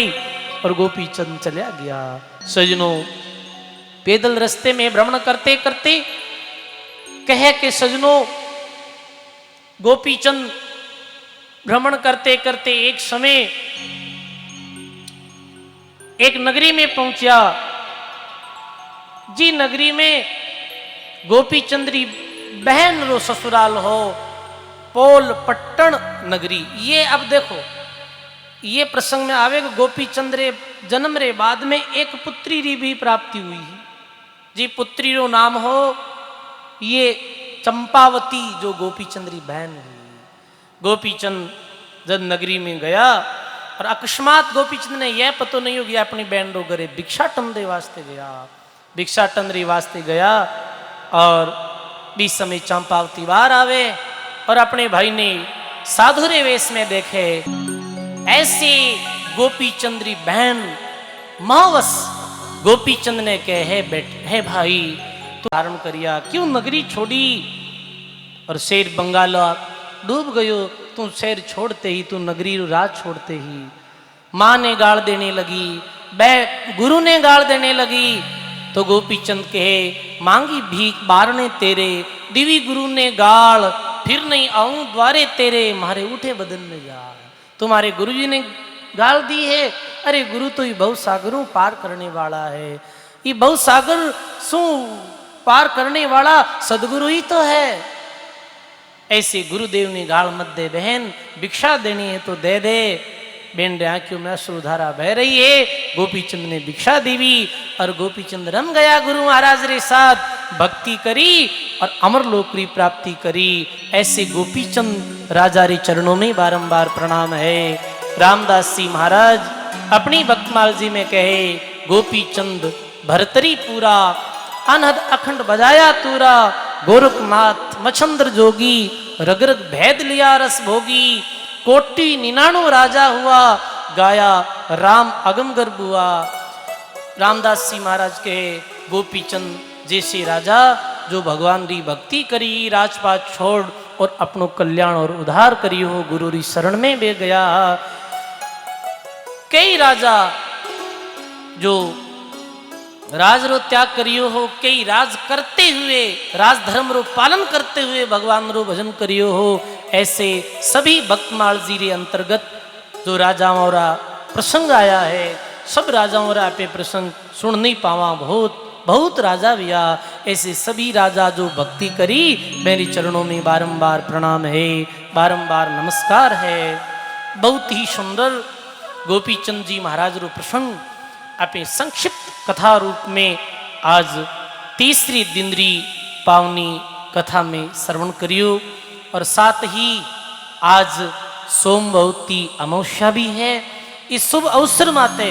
और गोपीचंद चलिया गया। सजनों, पैदल रास्ते में भ्रमण करते करते कहे के सजनों गोपीचंद भ्रमण करते करते एक समय एक नगरी में पहुंचा। जी नगरी में गोपीचंद्री बहन रो ससुराल हो पोल पट्टन नगरी। ये अब देखो ये प्रसंग में आवेगा। गोपीचंद रे जन्म रे बाद में एक पुत्री री भी प्राप्ति हुई है। जी पुत्री रो नाम हो ये चंपावती जो गोपीचंद्री बहन हुई। गोपीचंद जब नगरी में गया और अकस्मात गोपीचंद ने यह पतो नहीं हो गया अपनी बहन रो घरे भिक्षाटन दे वास्ते गया। भिक्षाटन रे वास्ते गया और बीच समय चंपावती बाहर आवे और अपने भाई ने साधुरे वेश में देखे। ऐसे गोपीचंद्री बहन महावस गोपीचंद ने कहे है भाई तू धारण करिया क्यों नगरी छोड़ी और शेर बंगाला डूब गयो। तू शहर छोड़ते ही तू नगरी राज छोड़ते ही माँ ने गाड़ देने लगी गुरु ने गाड़ देने लगी। तो गोपीचंद कहे मांगी भीख बारने तेरे दिवी गुरु ने गाड़ फिर नहीं आऊं द्वारे तेरे मारे उठे बदन में जा। तुम्हारे गुरुजी ने गाल दी है। अरे गुरु तो ये बहु सागरों पार करने वाला है। ये बहु सागर सु पार करने वाला सदगुरु ही तो है। ऐसे गुरुदेव ने गाल मत दे बहन भिक्षा देनी है तो दे दे। बहन रे आंखों में अश्रुधारा बह रही है। गोपीचंद ने भिक्षा देवी और गोपीचंद रम गया गुरु महाराज रे साथ भक्ति करी और अमरलोक की प्राप्ति करी। ऐसे गोपीचंद राजा रे चरणों में बारंबार प्रणाम है। रामदास जी महाराज अपनी भक्तमाल जी में कहे गोपीचंद भरतरी पूरा अनहद अखंड बजाया तूरा। गोरखनाथ मछंद्र जोगी रग रग भेद लिया रस भोगी। कोटि 99 राजा हुआ गाया राम अगम गर्भ हुआ। रामदास जी महाराज के गोपीचंद जैसे राजा जो भगवान री भक्ति करी राजपाट छोड़ और अपनो कल्याण और उद्धार करी हो गुरु री शरण में बे गया। कई राजा जो राज रो त्याग करियो हो कई राज करते हुए राज धर्म रो पालन करते हुए भगवान रो भजन करियो हो। ऐसे सभी भक्तमाल जी रे अंतर्गत जो राजाओं रा प्रसंग आया है सब राजाओं रा पे प्रसंग सुन नहीं पावा। बहुत बहुत राजा भी आ। ऐसे सभी राजा जो भक्ति करी मेरी चरणों में बारंबार प्रणाम है बारंबार नमस्कार है। बहुत ही सुंदर गोपीचंद जी महाराज रो प्रसंग अपने संक्षिप्त कथा रूप में आज तीसरी दिनरी पावनी कथा में श्रवण करियो। और साथ ही आज सोमवती अमावस्या भी है। इस शुभ अवसर माते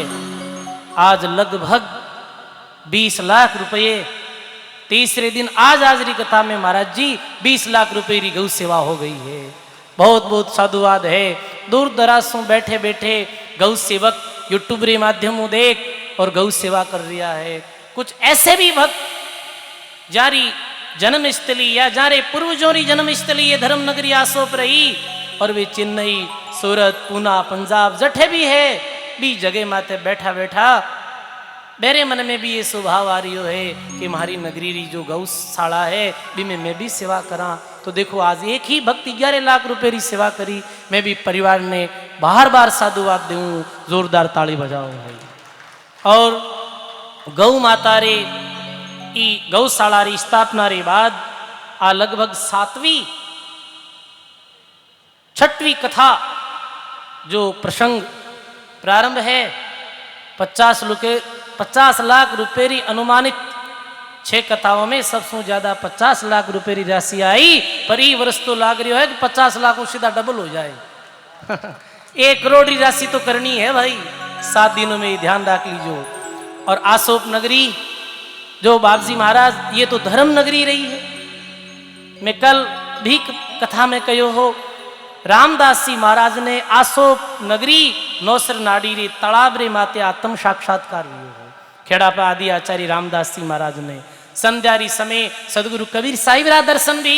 आज लगभग 20 लाख रुपये तीसरे दिन आज हाजरी कथा में महाराज जी 20 लाख रुपए की गौ सेवा हो गई है। बहुत बहुत साधुवाद है। दूर दराज से बैठे बैठे गौ सेवक यूट्यूब के माध्यम देख और गौ सेवा कर रहा है। कुछ ऐसे भी भक्त जारी जन्म स्थली या जारे पूर्वजों की जन्म स्थली ये धर्म नगरी आसोप रही और वे चेन्नई सूरत पूना पंजाब जठे भी है भी जगह माते बैठा बैठा मेरे मन में भी ये स्वभाव आ रही है कि हमारी नगरी री जो गौशाला है भी मैं भी सेवा करा। तो देखो आज एक ही भक्त 11 लाख रुपए की सेवा करी। मैं भी परिवार ने बार बार साधुवाद दूं, जोरदार ताली बजाओ भाई। और गौ माता रे ई गौशाला री स्थापना रे बाद आ लगभग 7वीं 6वीं कथा जो प्रसंग प्रारंभ है 50 लाख रुपए की अनुमानित 6 कथाओं में सबसे ज्यादा 50 लाख रुपए की राशि आई। पर ये वर्ष तो लाग रही है कि 50 लाख को सीधा डबल हो जाए 1 करोड़ की राशि तो करनी है भाई। 7 दिनों में ध्यान रख लीजिए। और आसोप नगरी जो बाबजी महाराज ये तो धर्म नगरी रही है। मैं कल भी कथा में कहो हो रामदास जी महाराज ने आसोप नगरी नौसर नाड़ी रे तालाब रे माते आत्म साक्षात्कार हुए हो। खेड़ा पर आदि आचार्य रामदास जी महाराज ने संध्या री समय सदगुरु कबीर साहिब रा दर्शन भी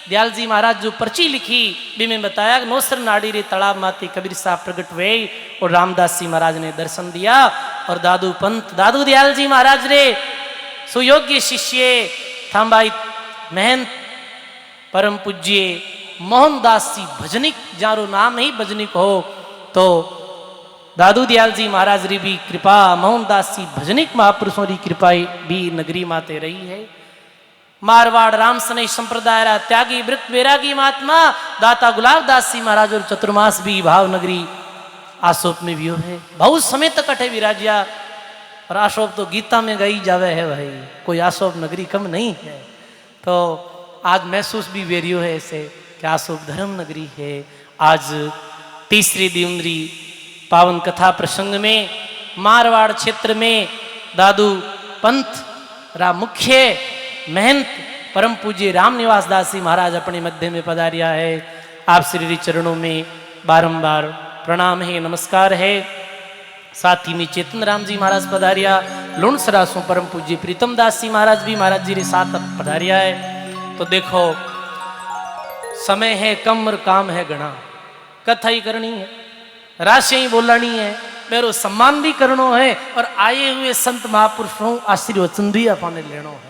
दयाल जी महाराज जो पर्ची लिखी भी मैं बताया नौसर नाड़ी रे तालाब माते कबीर साहब प्रकट हुए और रामदास जी महाराज ने दर्शन दिया। और दादू पंत दादू दयाल जी महाराज रे सुयोग्य शिष्य थांबाई महंत परम पूज्य मोहनदास जी भजनिक जारो नाम ही भजनिक हो तो दादू दयाल जी महाराज री भी कृपा मोहनदास जी भजनिक महापुरुषों की कृपा भी नगरी माते रही है। मारवाड़ राम सनई संप्रदाय रा त्यागी वृत वैरागी महात्मा दाता गुलाब दास जी महाराज और चतुर्मास भी भाव नगरी आसोप में भी है। बहुत समय तक अठे विराजिया और आसोप तो गीता में गई जावे है भाई। कोई आसोप नगरी कम नहीं है। तो आज महसूस भी वेरियो है ऐसे कि आसोप धर्म नगरी है। आज तीसरी दिनरी पावन कथा प्रसंग में मारवाड़ क्षेत्र में दादू पंथ रा मुख्य महंत परम पूज्य राम निवास दास जी महाराज अपने मध्य में पधारिया है। आप श्री चरणों में बारंबार प्रणाम है, नमस्कार है। साथ ही में चेतन राम जी महाराज पधारिया, लुणसरासों परम पूज्य प्रीतम दास जी महाराज भी महाराज जी के साथ पधारिया है। तो देखो समय है कम और काम है घना। कथा ही करनी है, राशि ही बोलनी है, मेरो सम्मान भी करनो है और आए हुए संत महापुरुषों आशीर्वचन भी अपने लेनो है।